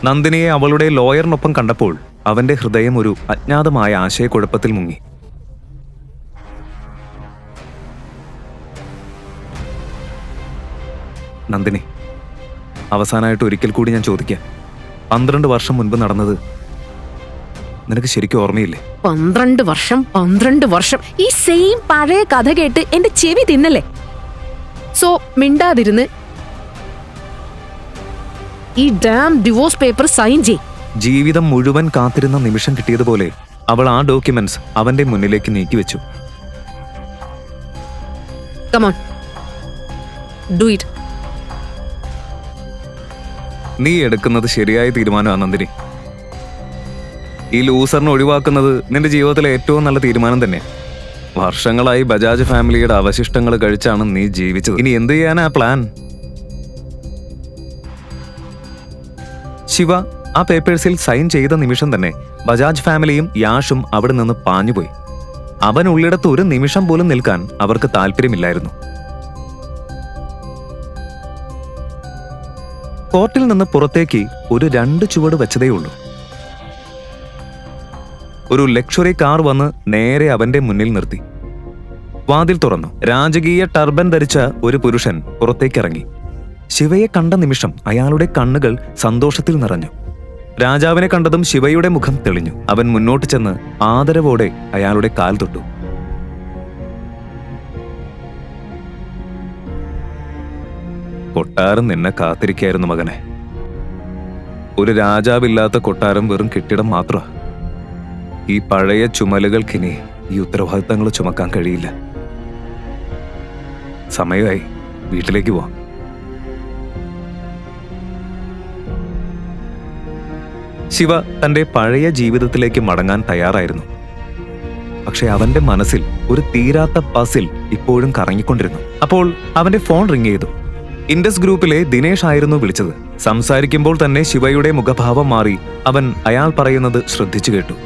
നന്ദിനിയെ അവളുടെ ലോയറിനൊപ്പം കണ്ടപ്പോൾ അവന്റെ ഹൃദയം ഒരു അജ്ഞാതമായ ആശയക്കുഴപ്പത്തിൽ മുങ്ങി. നന്ദിനി, അവസാനമായിട്ട് ഒരിക്കൽ കൂടി ഞാൻ ചോദിക്കാം, 12 വർഷം മുൻപ് നടന്നത് നിനക്ക് ശരിക്കും ഓർമ്മയില്ലേ? 12 വർഷം ഈ സെയിം പഴയ കഥ കേട്ട് എന്റെ ചെവി തിന്നല്ലേ? സോ മിണ്ടാതിരുന്ന് ഈ ഡാം ഡിവോഴ്സ് പേപ്പർ സൈൻ ചെയ്. ജീവിതം മുഴുവൻ കാത്തിരുന്ന നിമിഷം കിട്ടിയതുപോലെ അവൾ ആ ഡോക്യുമെന്റ്സ് അവന്റെ മുന്നിലേക്ക് നീക്കിവെച്ചു. Come on, do it. നീ എടുക്കുന്നത് ശരിയായ തീരുമാനമാണ് നന്ദിനി. ഈ ലൂസറിനെ ഒഴിവാക്കുന്നത് നിന്റെ ജീവിതത്തിലെ ഏറ്റവും നല്ല തീരുമാനം തന്നെയാണ്. വർഷങ്ങളായി ബജാജ് ഫാമിലിയുടെ അവശിഷ്ടങ്ങൾ കഴിച്ചാണ് നീ ജീവിച്ചത്. ഇനി എന്ത് ചെയ്യാനാ പ്ലാൻ? ശിവ ആ പേപ്പേഴ്സിൽ സൈൻ ചെയ്ത നിമിഷം തന്നെ ബജാജ് ഫാമിലിയും യാഷും അവിടെ നിന്ന് പാഞ്ഞുപോയി. അവൻ ഉള്ളിടത്ത് ഒരു നിമിഷം പോലും നിൽക്കാൻ അവർക്ക് താല്പര്യമില്ലായിരുന്നു. കോർട്ടിൽ നിന്ന് പുറത്തേക്ക് ഒരു 2 ചുവട് വെച്ചതേയുള്ളൂ. ഒരു ലക്ഷറി കാർ വന്ന് നേരെ അവന്റെ മുന്നിൽ നിർത്തി. വാതിൽ തുറന്നു. രാജകീയ ടർബൻ ധരിച്ച ഒരു പുരുഷൻ പുറത്തേക്കിറങ്ങി. ശിവയെ കണ്ട നിമിഷം അയാളുടെ കണ്ണുകൾ സന്തോഷത്തിൽ നിറഞ്ഞു. രാജാവിനെ കണ്ടതും ശിവയുടെ മുഖം തെളിഞ്ഞു. അവൻ മുന്നോട്ട് ചെന്ന് ആദരവോടെ അയാളുടെ കാൽ തൊട്ടു. കൊട്ടാരം നിന്നെ കാത്തിരിക്കായിരുന്നു മകനെ. ഒരു രാജാവില്ലാത്ത കൊട്ടാരം വെറും കെട്ടിടം മാത്രമാ. ഈ പഴയ ചുമലുകൾക്കിനി ഈ ഉത്തരവാദിത്തങ്ങൾ ചുമക്കാൻ കഴിയില്ല. സമയമായി, വീട്ടിലേക്ക് പോവാം. ശിവ തന്റെ പഴയ ജീവിതത്തിലേക്ക് മടങ്ങാൻ തയ്യാറായിരുന്നു. പക്ഷെ അവന്റെ മനസ്സിൽ ഒരു തീരാത്ത പസിൽ ഇപ്പോഴും കറങ്ങിക്കൊണ്ടിരുന്നു. അപ്പോൾ അവന്റെ ഫോൺ റിംഗ് ചെയ്തു. ഇൻഡസ് ഗ്രൂപ്പിലെ ദിനേശ് ആയിരുന്നു വിളിച്ചത്. സംസാരിക്കുമ്പോൾ തന്നെ ശിവയുടെ മുഖഭാവം മാറി. അവൻ അയാൾ പറയുന്നത് ശ്രദ്ധിച്ചു കേട്ടു.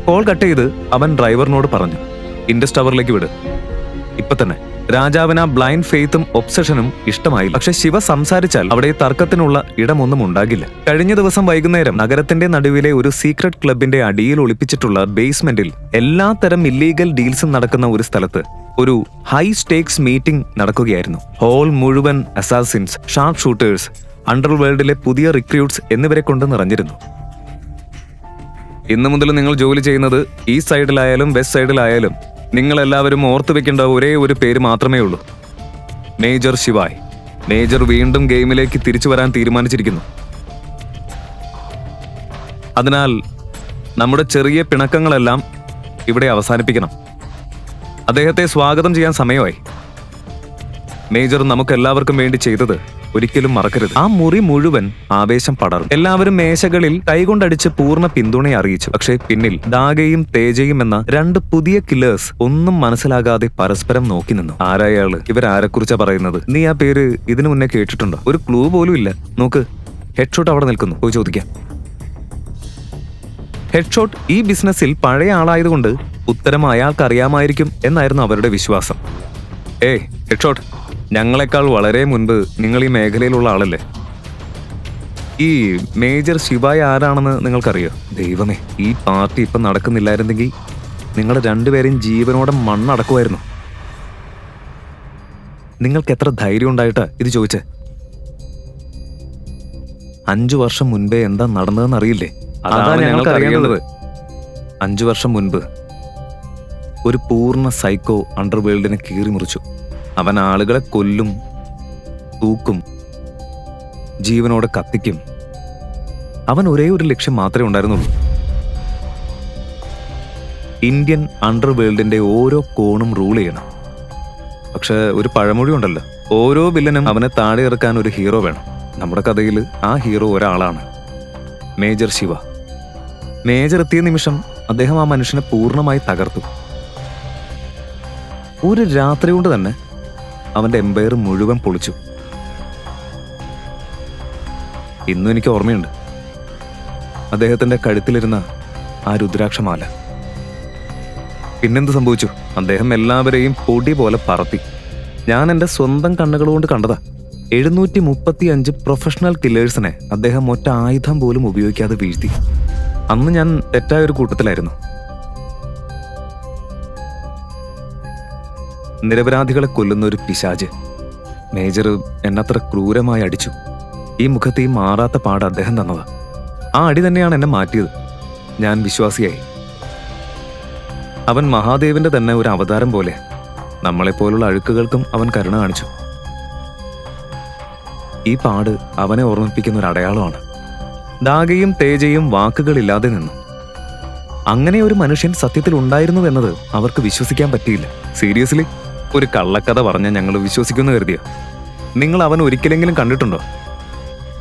കോൾ കട്ട് ചെയ്ത് അവൻ ഡ്രൈവറിനോട് പറഞ്ഞു, ഇൻഡസ് ടവറിലേക്ക് വിട്, ഇപ്പൊ തന്നെ. രാജാവിന് ആ ബ്ലൈൻഡ് ഫെയ്ത്തും ഒബ്സഷനും ഇഷ്ടമായില്ല. പക്ഷെ ശിവ സംസാരിച്ചാൽ അവിടെ തർക്കത്തിനുള്ള ഇടമൊന്നും ഉണ്ടാകില്ല. കഴിഞ്ഞ ദിവസം വൈകുന്നേരം നഗരത്തിന്റെ നടുവിലെ ഒരു സീക്രട്ട് ക്ലബിന്റെ അടിയിൽ ഒളിപ്പിച്ചിട്ടുള്ള ബേസ്മെന്റിൽ എല്ലാത്തരം ഇല്ലീഗൽ ഡീൽസും നടക്കുന്ന ഒരു സ്ഥലത്ത് ഒരു ഹൈ സ്റ്റേക്സ് മീറ്റിംഗ് നടക്കുകയായിരുന്നു. ഹോൾ മുഴുവൻ അസാസിൻസ്, ഷാർപ്പ് ഷൂട്ടേഴ്സ്, അണ്ടർവേൾഡിലെ പുതിയ റിക്രൂട്ട്സ് എന്നിവരെ കൊണ്ട് നിറഞ്ഞിരുന്നു. ഇന്നു മുതൽ നിങ്ങൾ ജോലി ചെയ്യുന്നത് ഈ സൈഡിലായാലും വെസ്റ്റ് സൈഡിലായാലും നിങ്ങൾ എല്ലാവരും ഓർത്തു വെക്കേണ്ട ഒരേ ഒരു പേര് മാത്രമേ ഉള്ളൂ, മേജർ ശിവായ്. മേജർ വീണ്ടും ഗെയിമിലേക്ക് തിരിച്ചു വരാൻ തീരുമാനിച്ചിരിക്കുന്നു. അതിനാൽ നമ്മുടെ ചെറിയ പിണക്കങ്ങളെല്ലാം ഇവിടെ അവസാനിപ്പിക്കണം. അദ്ദേഹത്തെ സ്വാഗതം ചെയ്യാൻ സമയമായി. മേജർ നമുക്കെല്ലാവർക്കും വേണ്ടി ചെയ്തത് ഒരിക്കലും മറക്കരുത്. ആ മുറി മുഴുവൻ ആവേശം പടർന്നു. എല്ലാവരും മേശകളിൽ കൈകൊണ്ടടിച്ച് പൂർണ്ണ പിന്തുണ അറിയിച്ചു. പക്ഷേ പിന്നിൽ ദാഗയും തേജയും എന്ന 2 പുതിയ കില്ലേഴ്സ് ഒന്നും മനസ്സിലാകാതെ പരസ്പരം നോക്കി നിന്നു. ആരായാള്? ഇവരാരെക്കുറിച്ചാ പറയുന്നത്? നീ ആ പേര് ഇതിനു മുന്നേ കേട്ടിട്ടുണ്ടോ? ഒരു ക്ലൂ പോലും ഇല്ല. നോക്ക്, ഹെഡ്ഷോട്ട് അവിടെ നിൽക്കുന്നു, പോയി ചോദിക്കാം. ഹെഡ്ഷോട്ട് ഈ ബിസിനസ്സിൽ പഴയ ആളായതുകൊണ്ട് ഉത്തരം അയാൾക്ക് അറിയാമായിരിക്കും എന്നായിരുന്നു അവരുടെ വിശ്വാസം. ഏയ് ഹെഡ്ഷോട്ട്, ഞങ്ങളെക്കാൾ വളരെ മുൻപ് നിങ്ങൾ ഈ മേഖലയിലുള്ള ആളല്ലേ? ഈ മേജർ ശിവായ് ആരാണെന്ന് നിങ്ങൾക്കറിയോ? ദൈവമേ, ഈ പാർട്ടി ഇപ്പം നടക്കുന്നില്ലായിരുന്നെങ്കിൽ നിങ്ങളുടെ 2 പേരെയും ജീവനോടെ മണ്ണടക്കുമായിരുന്നു. നിങ്ങൾക്ക് എത്ര ധൈര്യം ഉണ്ടായിട്ടാ ഇത് ചോദിച്ചേ? 5 വർഷം മുൻപേ എന്താ നടന്നതെന്ന് അറിയില്ലേ? അതാണ് ഞങ്ങൾക്ക് അറിയേണ്ടത്. 5 വർഷം മുൻപ് ഒരു പൂർണ്ണ സൈക്കോ അണ്ടർവേൾഡിനെ കീറി മുറിച്ചു. അവൻ ആളുകളെ കൊല്ലും, തൂക്കും, ജീവനോടെ കത്തിക്കും. അവൻ ഒരേ ഒരു ലക്ഷ്യം മാത്രമേ ഉണ്ടായിരുന്നുള്ളൂ, ഇന്ത്യൻ അണ്ടർവേൾഡിന്റെ ഓരോ കോണും റൂൾ ചെയ്യണം. പക്ഷെ ഒരു പഴമൊഴി ഉണ്ടല്ലോ, ഓരോ വില്ലനും അവനെ താഴെ ഇറക്കാൻ ഒരു ഹീറോ വേണം. നമ്മുടെ കഥയിൽ ആ ഹീറോ ഒരാളാണ്, മേജർ ശിവ. മേജർ എത്തിയ നിമിഷം അദ്ദേഹം ആ മനുഷ്യനെ പൂർണ്ണമായി തകർത്തു. ഒരു രാത്രി കൊണ്ട് തന്നെ അവന്റെ എംപയർ മുഴുവൻ പൊളിച്ചു. ഇന്നും എനിക്ക് ഓർമ്മയുണ്ട് അദ്ദേഹത്തിന്റെ കഴുത്തിലിരുന്ന ആ രുദ്രാക്ഷമാല. പിന്നെന്ത് സംഭവിച്ചു? അദ്ദേഹം എല്ലാവരെയും പൊടി പോലെ പറത്തി. ഞാൻ എൻ്റെ സ്വന്തം കണ്ണുകളുകൊണ്ട് കണ്ടതാ. 735 പ്രൊഫഷണൽ കില്ലേഴ്സിനെ അദ്ദേഹം ഒറ്റ ആയുധം പോലും ഉപയോഗിക്കാതെ വീഴ്ത്തി. അന്ന് ഞാൻ തെറ്റായ ഒരു കൂട്ടത്തിലായിരുന്നു. നിരപരാധികളെ കൊല്ലുന്ന ഒരു പിശാച്. മേജർ എന്നത്ര ക്രൂരമായി അടിച്ചു. ഈ മുഖത്ത് ഈ മാറാത്ത പാട് അദ്ദേഹം തന്നതാ. ആ അടി തന്നെയാണ് എന്നെ മാറ്റിയത്. ഞാൻ വിശ്വാസിയായി. അവൻ മഹാദേവന്റെ തന്നെ ഒരു അവതാരം പോലെ. നമ്മളെപ്പോലുള്ള അഴുക്കുകൾക്കും അവൻ കരുണ കാണിച്ചു. ഈ പാട് അവനെ ഓർമ്മിപ്പിക്കുന്ന ഒരു അടയാളമാണ്. ദാഗയും തേജയും വാക്കുകളില്ലാതെ നിന്നു. അങ്ങനെ ഒരു മനുഷ്യൻ സത്യത്തിൽ ഉണ്ടായിരുന്നു എന്നത് അവർക്ക് വിശ്വസിക്കാൻ പറ്റിയില്ല. സീരിയസ്ലി, ഒരു കള്ളക്കഥ പറഞ്ഞാൽ ഞങ്ങൾ വിശ്വസിക്കുമെന്ന് കരുതിയോ? നിങ്ങൾ അവൻ ഒരിക്കലെങ്കിലും കണ്ടിട്ടുണ്ടോ?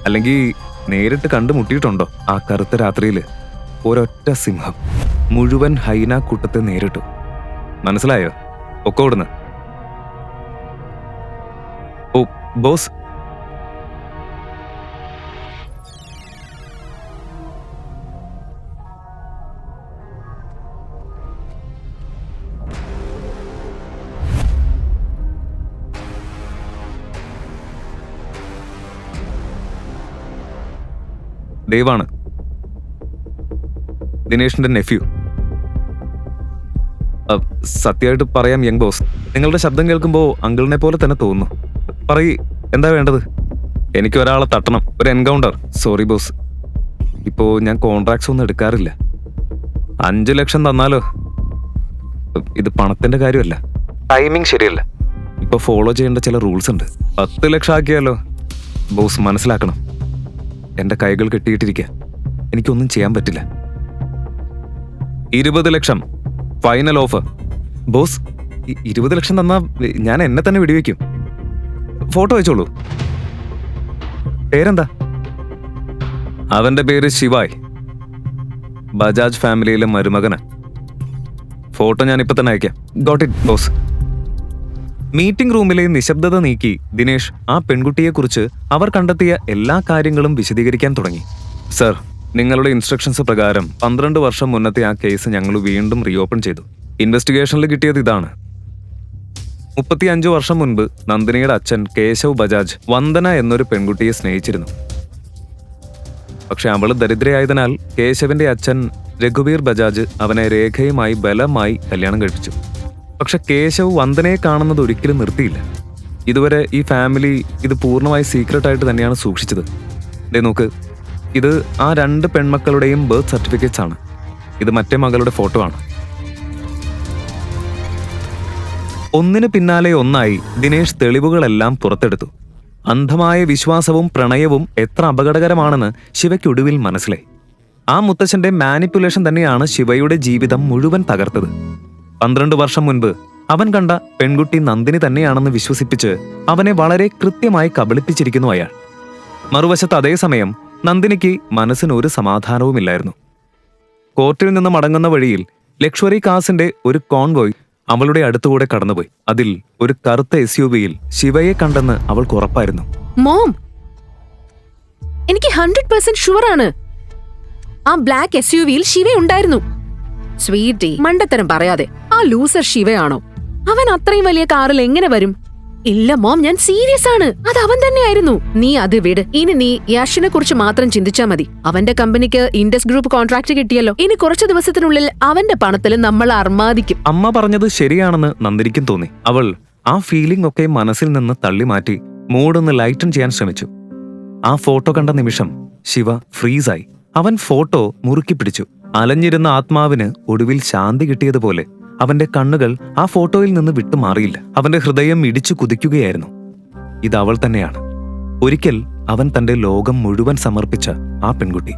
അല്ലെങ്കിൽ നേരിട്ട് കണ്ടുമുട്ടിയിട്ടുണ്ടോ? ആ കറുത്ത രാത്രിയിൽ ഒരൊറ്റ സിംഹം മുഴുവൻ ഹൈന കൂട്ടത്തെ നേരിട്ടു. മനസ്സിലായോ? ഒക്കെ ഓടുന്ന്. ഓ ബോസ്, ദേവാണ്, ദിനേഷിന്റെ നെഫ്യൂ. സത്യമായിട്ട് പറയാം യങ് ബോസ്, നിങ്ങളുടെ ശബ്ദം കേൾക്കുമ്പോൾ അങ്കിളിനെ പോലെ തന്നെ തോന്നുന്നു. പറയ്, എന്താ വേണ്ടത്? എനിക്ക് ഒരാളെ തട്ടണം, ഒരു എൻകൗണ്ടർ. സോറി ബോസ്, ഇപ്പോൾ ഞാൻ കോൺട്രാക്ട്സ് ഒന്നും എടുക്കാറില്ല. 5 ലക്ഷം തന്നാലോ? ഇത് പണത്തിന്റെ കാര്യമല്ല, ടൈമിംഗ് ശരിയല്ല. ഇപ്പൊ ഫോളോ ചെയ്യേണ്ട ചില റൂൾസ് ഉണ്ട്. 10 ലക്ഷം ആക്കിയാലോ? ബോസ് മനസ്സിലാക്കണം, എന്റെ കൈകൾ കെട്ടിയിട്ടിരിക്കുക, എനിക്കൊന്നും ചെയ്യാൻ പറ്റില്ല. 20 ലക്ഷം ഫൈനൽ ഓഫർ. ബോസ്, 20 ലക്ഷം തന്നാ ഞാൻ എന്നെ തന്നെ വെടിവെക്കും. ഫോട്ടോ അയച്ചോളൂ. പേരെന്താ? അവന്റെ പേര് ശിവായ്, ബജാജ് ഫാമിലിയിലെ മരുമകന്. ഫോട്ടോ ഞാൻ ഇപ്പൊ തന്നെ അയക്കാം. Got it boss. മീറ്റിംഗ് റൂമിലെ നിശബ്ദത നീക്കി ദിനേഷ് ആ പെൺകുട്ടിയെക്കുറിച്ച് അവർ കണ്ടെത്തിയ എല്ലാ കാര്യങ്ങളും വിശദീകരിക്കാൻ തുടങ്ങി. സർ, നിങ്ങളുടെ ഇൻസ്ട്രക്ഷൻസ് പ്രകാരം 12 വർഷം മുന്നത്തെ ആ കേസ് ഞങ്ങൾ വീണ്ടും റീഓപ്പൺ ചെയ്തു. ഇൻവെസ്റ്റിഗേഷനിൽ കിട്ടിയത് ഇതാണ്. 35 വർഷം മുൻപ് നന്ദിനിയുടെ അച്ഛൻ കേശവ് ബജാജ് വന്ദന എന്നൊരു പെൺകുട്ടിയെ സ്നേഹിച്ചിരുന്നു. പക്ഷെ അവള് ദരിദ്രയായതിനാൽ കേശവിന്റെ അച്ഛൻ രഘുബീർ ബജാജ് അവനെ രേഖയുമായി ബലമായി കല്യാണം കഴിപ്പിച്ചു. പക്ഷെ കേശവ് വന്ദനയെ കാണുന്നത് ഒരിക്കലും നിർത്തിയില്ല. ഇതുവരെ ഈ ഫാമിലി ഇത് പൂർണ്ണമായി സീക്രട്ടായിട്ട് തന്നെയാണ് സൂക്ഷിച്ചത്. നോക്ക്, ഇത് ആ 2 പെൺമക്കളുടെയും ബർത്ത് സർട്ടിഫിക്കറ്റ്സ് ആണ്. ഇത് മറ്റേ മകളുടെ ഫോട്ടോ ആണ്. ഒന്നിനു പിന്നാലെ ഒന്നായി ദിനേഷ് തെളിവുകളെല്ലാം പുറത്തെടുത്തു. അന്ധമായ വിശ്വാസവും പ്രണയവും എത്ര അപകടകരമാണെന്ന് ശിവയ്ക്കൊടുവിൽ മനസ്സിലായി. ആ മുത്തച്ഛന്റെ മാനിപ്പുലേഷൻ തന്നെയാണ് ശിവയുടെ ജീവിതം മുഴുവൻ തകർത്തത്. 12 വർഷം മുൻപ് അവൻ കണ്ട പെൺകുട്ടി നന്ദിനി തന്നെയാണെന്ന് വിശ്വസിപ്പിച്ച് അവനെ വളരെ കൃത്യമായി കബളിപ്പിച്ചിരിക്കുന്നു അയാൾ. മറുവശത്ത് അതേസമയം നന്ദിനിക്ക് മനസ്സിന് ഒരു സമാധാനവുമില്ലായിരുന്നു. കോർട്ടിൽ നിന്ന് മടങ്ങുന്ന വഴിയിൽ ലക്ഷറി കാസിന്റെ ഒരു കോൺവോയ് അവളുടെ അടുത്തുകൂടെ കടന്നുപോയി. അതിൽ ഒരു കറുത്ത SUV-യിൽ ശിവയെ കണ്ടെന്ന് അവൾക്ക് ഉറപ്പായിരുന്നു. മോം, എനിക്ക് 100% ഷുവറാണ് ആ ബ്ലാക്ക് SUV-യിൽ ശിവ ഉണ്ടായിരുന്നു. സ്വീറ്റി, മണ്ടത്തരം പറയാതെ. ആ ലൂസർ ശിവയാണോ? അവൻ അത്രയും വലിയ കാറിൽ എങ്ങനെ വരും? ഇല്ല മോം, ഞാൻ സീരിയസ് ആണ്. അത് അവൻ തന്നെയായിരുന്നു. നീ അത് വിട്. ഇനി നീ യാഷിനെ കുറിച്ച് മാത്രം ചിന്തിച്ചാ മതി. അവന്റെ കമ്പനിക്ക് ഇൻഡസ് ഗ്രൂപ്പ് കോൺട്രാക്ട് കിട്ടിയല്ലോ. ഇനി കുറച്ചു ദിവസത്തിനുള്ളിൽ അവന്റെ പണത്തിൽ നമ്മൾ അർമാദിക്കും. അമ്മ പറഞ്ഞത് ശരിയാണെന്ന് നന്ദിനിക്കും തോന്നി. അവൾ ആ ഫീലിംഗ് ഒക്കെ മനസ്സിൽ നിന്ന് തള്ളി മാറ്റി മൂഡൊന്ന് ലൈറ്റൻ ചെയ്യാൻ ശ്രമിച്ചു. ആ ഫോട്ടോ കണ്ട നിമിഷം ശിവ ഫ്രീസായി. അവൻ ഫോട്ടോ മുറുക്കി പിടിച്ചു. അലഞ്ഞിരുന്ന ആത്മാവിന് ഒടുവിൽ ശാന്തി കിട്ടിയതുപോലെ അവന്റെ കണ്ണുകൾ ആ ഫോട്ടോയിൽ നിന്ന് വിട്ടുമാറിയില്ല. അവന്റെ ഹൃദയം ഇടിച്ചു കുതിക്കുകയായിരുന്നു. ഇത് അവൾ തന്നെയാണ്. ഒരിക്കൽ അവൻ തന്റെ ലോകം മുഴുവൻ സമർപ്പിച്ച ആ പെൺകുട്ടി.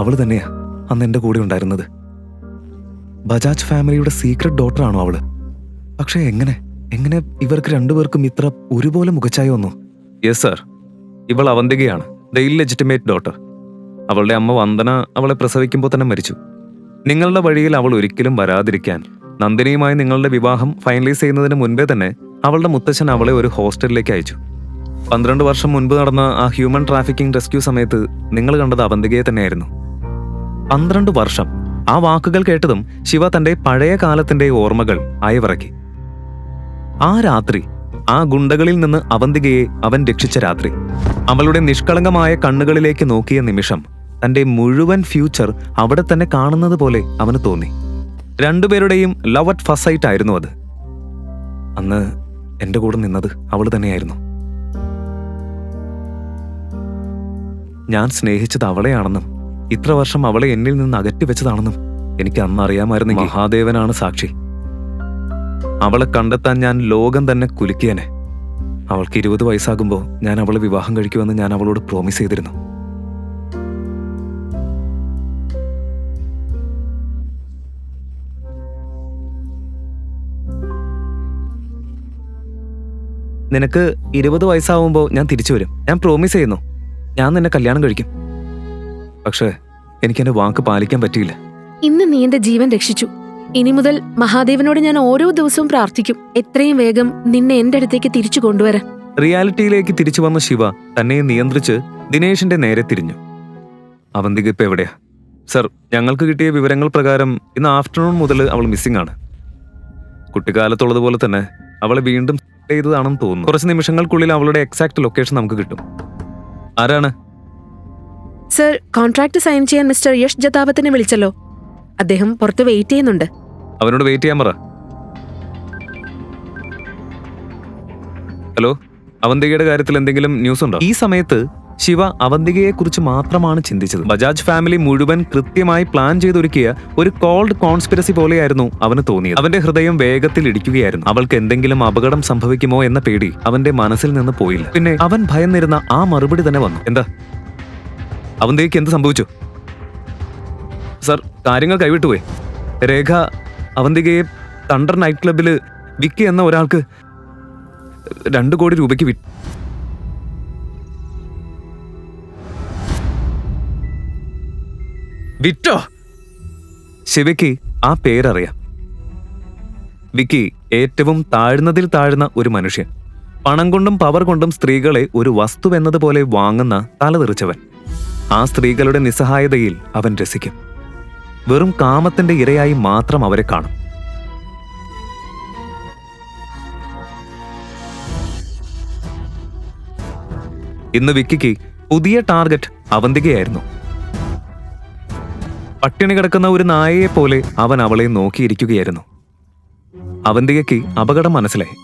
അവള് തന്നെയാ അന്ന് എന്റെ കൂടെ ഉണ്ടായിരുന്നത്. ബജാജ് ഫാമിലിയുടെ സീക്രട്ട് ഡോട്ടറാണോ അവള്? പക്ഷെ എങ്ങനെ ഇവർക്ക് 2 പേർക്കും ഇത്ര ഒരുപോലെ മുഖച്ഛായ വന്നു? യെസ് സർ, ഇവൾ അവന്തികയാണ്, ദ ഇല്ലെജിറ്റിമേറ്റ് ഡോട്ടർ. അവളുടെ അമ്മ വന്ദന അവളെ പ്രസവിക്കുമ്പോൾ തന്നെ മരിച്ചു. നിങ്ങളുടെ വഴിയിൽ അവൾ ഒരിക്കലും വരാതിരിക്കാൻ നന്ദിനിയുമായി നിങ്ങളുടെ വിവാഹം ഫൈനലൈസ് ചെയ്യുന്നതിന് മുൻപേ തന്നെ അവളുടെ മുത്തച്ഛൻ അവളെ ഒരു ഹോസ്റ്റലിലേക്ക് അയച്ചു. 12 വർഷം മുൻപ് നടന്ന ആ ഹ്യൂമൻ ട്രാഫിക്കിംഗ് റെസ്ക്യൂ സമയത്ത് നിങ്ങൾ കണ്ടത് അവന്തികയെ തന്നെയായിരുന്നു. 12 വർഷം. ആ വാക്കുകൾ കേട്ടതും ശിവ തന്റെ പഴയ കാലത്തിന്റെ ഓർമ്മകൾ അയവിറക്കി. ആ രാത്രി, ആ ഗുണ്ടകളിൽ നിന്ന് അവന്തികയെ അവൻ രക്ഷിച്ച രാത്രി, അവളുടെ നിഷ്കളങ്കമായ കണ്ണുകളിലേക്ക് നോക്കിയ നിമിഷം തന്റെ മുഴുവൻ ഫ്യൂച്ചർ അവിടെ തന്നെ കാണുന്നത് പോലെ അവന് തോന്നി. 2 പേരുടെയും ലവ് അറ്റ് ഫസ്റ്റ് സൈറ്റ് ആയിരുന്നു അത്. അന്ന് എന്റെ കൂടെ നിന്നത് അവൾ തന്നെയായിരുന്നു. ഞാൻ സ്നേഹിച്ചത് അവളെയാണെന്നും ഇത്ര വർഷം അവളെ എന്നിൽ നിന്ന് അകറ്റിവെച്ചതാണെന്നും എനിക്ക് അന്ന് അറിയാമായിരുന്നെങ്കിൽ മഹാദേവനാണ് സാക്ഷി. അവളെ കണ്ടെത്താൻ ഞാൻ ലോകം തന്നെ കുലുക്കിയനെ. അവൾക്ക് 20 വയസ്സാകുമ്പോൾ ഞാൻ അവളെ വിവാഹം കഴിക്കുമെന്ന് ഞാൻ അവളോട് പ്രോമിസ് ചെയ്തിരുന്നു. നിനക്ക് 20 വയസ്സാവുമ്പോൾ ഞാൻ തിരിച്ചു വരും. ഞാൻ പ്രോമിസ് ചെയ്യുന്നു, ഞാൻ നിന്നെ കല്യാണം കഴിക്കും. പക്ഷേ എനിക്കെന്റെ വാക്ക് പാലിക്കാൻ പറ്റിയില്ല. ഇന്ന് നീ എന്റെ ജീവൻ രക്ഷിച്ചു. ഇനി മുതൽ മഹാദേവനോട് ഞാൻ ഓരോ ദിവസവും പ്രാർത്ഥിക്കും, എത്രയും വേഗം നിന്നെ എന്റെ അടുത്തേക്ക് തിരിച്ചു കൊണ്ടുവരാൻ. റിയാലിറ്റിയിലേക്ക് തിരിച്ചു വന്ന ശിവ തന്നെ നിയന്ത്രിച്ച് ദിനേശിന്റെ നേരെ തിരിഞ്ഞു. അവന്തിക ഇപ്പൊ എവിടെയാ? സർ, ഞങ്ങൾക്ക് കിട്ടിയ വിവരങ്ങൾ പ്രകാരം ഇന്ന് ആഫ്റ്റർനൂൺ മുതൽ അവൾ മിസ്സിംഗ് ആണ്. കുട്ടിക്കാലത്തുള്ളതുപോലെ തന്നെ അവളെ വീണ്ടും ചെയ്തതാണെന്ന് തോന്നുന്നു. കുറച്ച് നിമിഷങ്ങൾക്കുള്ളിൽ അവളുടെ എക്സാക്ട് ലൊക്കേഷൻ നമുക്ക് കിട്ടും. ആരാണ്? സർ, കോൺട്രാക്ട് സൈൻ ചെയ്യാൻ മിസ്റ്റർ യഷ് ജതാവത്തിനെ വിളിച്ചല്ലോ. അദ്ദേഹം പുറത്ത് വെയിറ്റ് ചെയ്യുന്നുണ്ട്. അവനോട് വെയിറ്റ് ചെയ്യാൻ പറ. ഹലോ, അവന്തികയുടെ കാര്യത്തിൽ എന്തെങ്കിലും ന്യൂസ് ഉണ്ടോ? ഈ സമയത്ത് ശിവ അവന്തികയെ കുറിച്ച് മാത്രമാണ് ചിന്തിച്ചത്. ബജാജ് ഫാമിലി മുഴുവൻ കൃത്യമായി പ്ലാൻ ചെയ്തൊരുക്കിയ ഒരു കോൾഡ് കോൺസ്പിരസി പോലെയായിരുന്നു അവന് തോന്നിയത്. അവന്റെ ഹൃദയം വേഗത്തിൽ ഇടിക്കുകയായിരുന്നു. അവൾക്ക് എന്തെങ്കിലും അപകടം സംഭവിക്കുമോ എന്ന പേടി അവന്റെ മനസ്സിൽ നിന്ന് പോയില്ല. പിന്നെ അവൻ ഭയന്നിരുന്ന ആ മറുപടി തന്നെ വന്നു. എന്താ അവന്തികയ്ക്ക് എന്ത് സംഭവിച്ചു? സർ, കാര്യങ്ങൾ കൈവിട്ടുപോയി. രേഖ അവന്തികയെ തണ്ടർ നൈറ്റ് ക്ലബില് വിക്കി എന്ന ഒരാൾക്ക് 2 കോടി രൂപയ്ക്ക് വിറ്റോ? ശിവയ്ക്ക് ആ പേരറിയാം. വിക്കി ഏറ്റവും താഴ്ന്നതിൽ താഴ്ന്ന ഒരു മനുഷ്യൻ. പണം കൊണ്ടും പവർ കൊണ്ടും സ്ത്രീകളെ ഒരു വസ്തുവെന്നതുപോലെ വാങ്ങുന്ന തലതെറിച്ചവൻ. ആ സ്ത്രീകളുടെ നിസ്സഹായതയിൽ അവൻ രസിക്കും. വെറും കാമത്തിന്റെ ഇരയായി മാത്രം അവരെ കാണും. ഇന്ന് വിക്കിക്ക് പുതിയ ടാർഗറ്റ് അവന്തികയായിരുന്നു. പട്ടിണി കിടക്കുന്ന ഒരു നായയെ പോലെ അവൻ അവളെ നോക്കിയിരിക്കുകയായിരുന്നു. അവന്തികയ്ക്ക് അപകടം മനസ്സിലായി.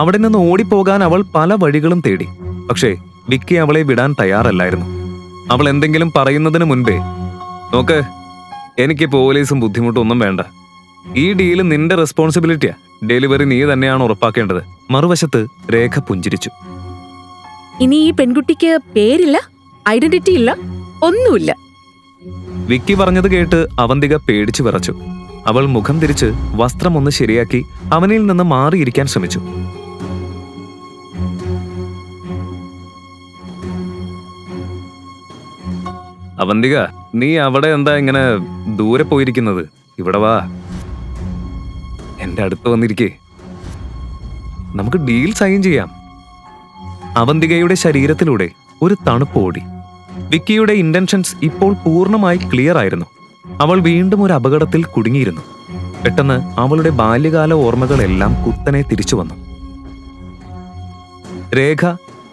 അവിടെ നിന്ന് ഓടിപ്പോകാൻ അവൾ പല വഴികളും തേടി. പക്ഷേ വിക്കി അവളെ വിടാൻ തയ്യാറല്ലായിരുന്നു. അവൾ എന്തെങ്കിലും പറയുന്നതിന് മുൻപേ, നോക്ക്, എനിക്ക് പോലീസും ബുദ്ധിമുട്ടൊന്നും വേണ്ട. ഈ ഡീല് നിന്റെ റെസ്പോൺസിബിലിറ്റിയാ. ഡെലിവറി നീ തന്നെയാണ് ഉറപ്പാക്കേണ്ടത്. മറുവശത്ത് രേഖ പുഞ്ചിരിച്ചു. ഇനി ഈ പെൺകുട്ടിക്ക് പേരില്ല, ഐഡന്റിറ്റി ഇല്ല, ഒന്നുമില്ല. വിക്കി പറഞ്ഞത് കേട്ട് അവന്തിക പേടിച്ചു വിറച്ചു. അവൾ മുഖം തിരിച്ച് വസ്ത്രം ഒന്ന് ശരിയാക്കി അവനിൽ നിന്ന് മാറിയിരിക്കാൻ ശ്രമിച്ചു. അവന്തിക, നീ അവിടെ എന്താ ഇങ്ങനെ ദൂരെ പോയിരിക്കുന്നത്? ഇവിടെ വാ, എന്റെ അടുത്ത് വന്നിരിക്കേ. നമുക്ക് ഡീൽ സൈൻ ചെയ്യാം. അവന്തികയുടെ ശരീരത്തിലൂടെ ഒരു തണുപ്പ് ഓടി. വിക്കിയുടെ ഇന്റൻഷൻസ് ഇപ്പോൾ പൂർണ്ണമായി ക്ലിയർ ആയിരുന്നു. അവൾ വീണ്ടും ഒരു അപകടത്തിൽ കുടുങ്ങിയിരുന്നു. പെട്ടെന്ന് അവളുടെ ബാല്യകാല ഓർമ്മകളെല്ലാം കുത്തനെ തിരിച്ചു വന്നു. രേഖ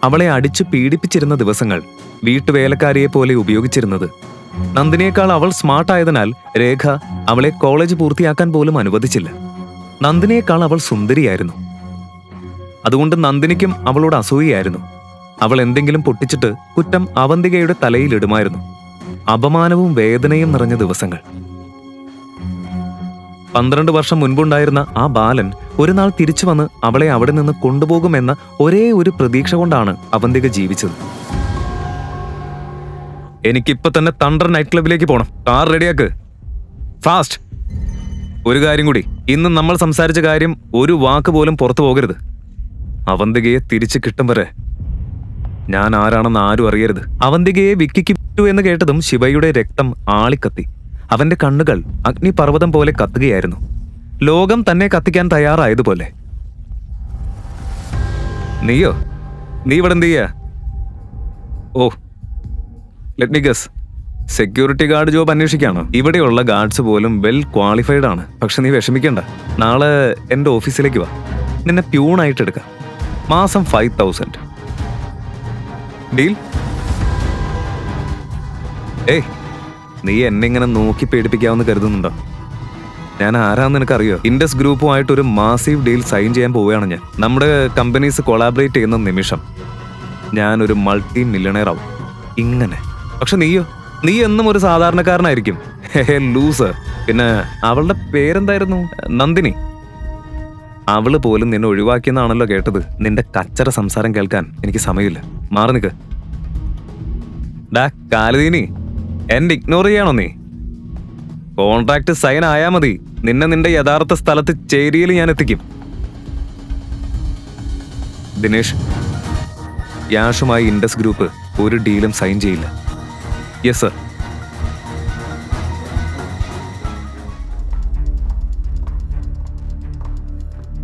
അവളെ അടിച്ചു പീഡിപ്പിച്ചിരുന്ന ദിവസങ്ങൾ, വീട്ടുവേലക്കാരിയെ പോലെ ഉപയോഗിച്ചിരുന്നത്. നന്ദിനേക്കാൾ അവൾ സ്മാർട്ടായതിനാൽ രേഖ അവളെ കോളേജ് പൂർത്തിയാക്കാൻ പോലും അനുവദിച്ചില്ല. നന്ദിനേക്കാൾ അവൾ സുന്ദരിയായിരുന്നു. അതുകൊണ്ട് നന്ദിനിക്കും അവളോട് അസൂയയായിരുന്നു. അവൾ എന്തെങ്കിലും പൊട്ടിച്ചിട്ട് കുറ്റം അവന്തികയുടെ തലയിലിടുമായിരുന്നു. അപമാനവും വേദനയും നിറഞ്ഞ ദിവസങ്ങൾ. 12 വർഷം മുൻപുണ്ടായിരുന്ന ആ ബാലൻ ഒരു നാൾ തിരിച്ചു വന്ന് അവളെ അവിടെ നിന്ന് കൊണ്ടുപോകുമെന്ന ഒരേ ഒരു പ്രതീക്ഷ കൊണ്ടാണ് അവന്തിക ജീവിച്ചത്. എനിക്കിപ്പോ തന്നെ തണ്ടർ നൈറ്റ് ക്ലബിലേക്ക് പോണം. കാർ റെഡിയാക്ക്, ഫാസ്റ്റ്. ഒരു കാര്യം കൂടി, ഇന്ന് നമ്മൾ സംസാരിച്ച കാര്യം ഒരു വാക്ക് പോലും പുറത്തു പോകരുത്. അവന്തികയെ തിരിച്ചു കിട്ടും വരെ ഞാൻ ആരാണെന്ന് ആരും അറിയരുത്. അവന്തികയെ വിക്കിക്ക് വിട്ടു എന്ന് കേട്ടതും ശിവയുടെ രക്തം ആളിക്കത്തി. അവന്റെ കണ്ണുകൾ അഗ്നിപർവ്വതം പോലെ കത്തുകയായിരുന്നു. ലോകം തന്നെ കത്തിക്കാൻ തയ്യാറായതുപോലെ. നീയോ? നീ ഇവിടെ എന്ത് ചെയ്യാ? Oh, let me guess, security guard job അന്വേഷിക്കാണോ? ഇവിടെയുള്ള ഗാർഡ്സ് പോലും വെൽ ക്വാളിഫൈഡ് ആണ്. പക്ഷെ നീ വിഷമിക്കണ്ട, നാളെ എന്റെ ഓഫീസിലേക്ക് വാ. നിന്നെ പ്യൂണായിട്ട് എടുക്കാം. മാസം 5000. ഡീൽ? ഏയ്, നീ എന്നെ ഇങ്ങനെ നോക്കി പേടിപ്പിക്കാമെന്ന് കരുതുന്നുണ്ടോ? ഞാൻ ആരാന്ന് നിനക്കറിയോ? ഇൻഡസ് ഗ്രൂപ്പുമായിട്ട് ഒരു മാസീവ് ഡീൽ സൈൻ ചെയ്യാൻ പോവുകയാണ് ഞാൻ. നമ്മുടെ കമ്പനീസ് കൊളാബറേറ്റ് ചെയ്യുന്ന നിമിഷം ഞാനൊരു മൾട്ടി മില്യണയർ ആവും. ഇങ്ങനെ. പക്ഷെ നീയോ? നീ എന്നും ഒരു സാധാരണക്കാരനായിരിക്കും. ലൂസർ. പിന്നെ അവളുടെ പേരെന്തായിരുന്നു? നന്ദിനി. അവള് പോലും നിന്നെ ഒഴിവാക്കിയെന്നാണല്ലോ കേട്ടത്. നിന്റെ കച്ചറ സംസാരം കേൾക്കാൻ എനിക്ക് സമയമില്ല. മാറി നിൽക്ക്. ഡാ കാലതീനി, എന്നെ ഇഗ്നോർ ചെയ്യാണോ നീ? കോൺട്രാക്ട് സൈൻ ആയാ മതി, നിന്നെ നിന്റെ യഥാർത്ഥ സ്ഥലത്ത് ചേരിയിൽ ഞാൻ എത്തിക്കും. ദിനേഷ്, യാഷുമായി ഇൻഡസ് ഗ്രൂപ്പ് ഒരു ഡീലും സൈൻ ചെയ്യില്ല. Yes sir.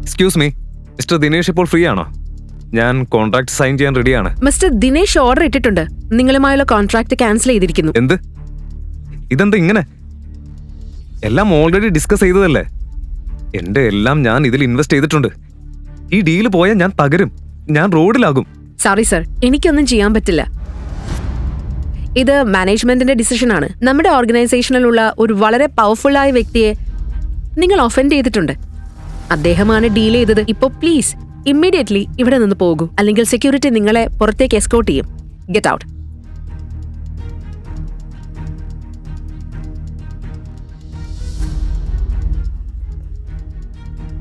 Excuse me, mister Dinesh ഇപ്പോൾ ഫ്രീ ആണോ? ഞാൻ കോൺട്രാക്ട് സൈൻ ചെയ്യാൻ റെഡിയാണ്. മിസ്റ്റർ ദിനേശ് ഓർഡർ ഇട്ടിട്ടുണ്ട്. നിങ്ങളുമായുള്ള കോൺട്രാക്ട് ക്യാൻസൽ ചെയ്തിരിക്കുന്നു. എന്ത്? ഇതെന്താ ഇങ്ങനെ? എല്ലാം ഓൾറെഡി ഡിസ്കസ് ചെയ്തതല്ലേ? എന്റെ എല്ലാം ഞാൻ ഇതിൽ ഇൻവെസ്റ്റ് ചെയ്തിട്ടുണ്ട്. ഈ ഡീല് പോയാൽ ഞാൻ തകരും, ഞാൻ റോഡിലാകും. സോറി സർ, എനിക്കൊന്നും ചെയ്യാൻ പറ്റില്ല. ഇത് മാനേജ്മെന്റിന്റെ ഡിസിഷനാണ്. നമ്മുടെ ഓർഗനൈസേഷനിലുള്ള ഒരു വളരെ പവർഫുൾ ആയ വ്യക്തിയെ നിങ്ങൾ ഒഫൻഡ് ചെയ്തിട്ടുണ്ട്. അദ്ദേഹമാണ് ഡീൽ ചെയ്തത്. ഇപ്പോ പ്ലീസ് ഇമ്മീഡിയറ്റ്ലി ഇവിടെ നിന്ന് പോകൂ, അല്ലെങ്കിൽ സെക്യൂരിറ്റി നിങ്ങളെ പുറത്തേക്ക് എസ്കോർട്ട് ചെയ്യും. Get out.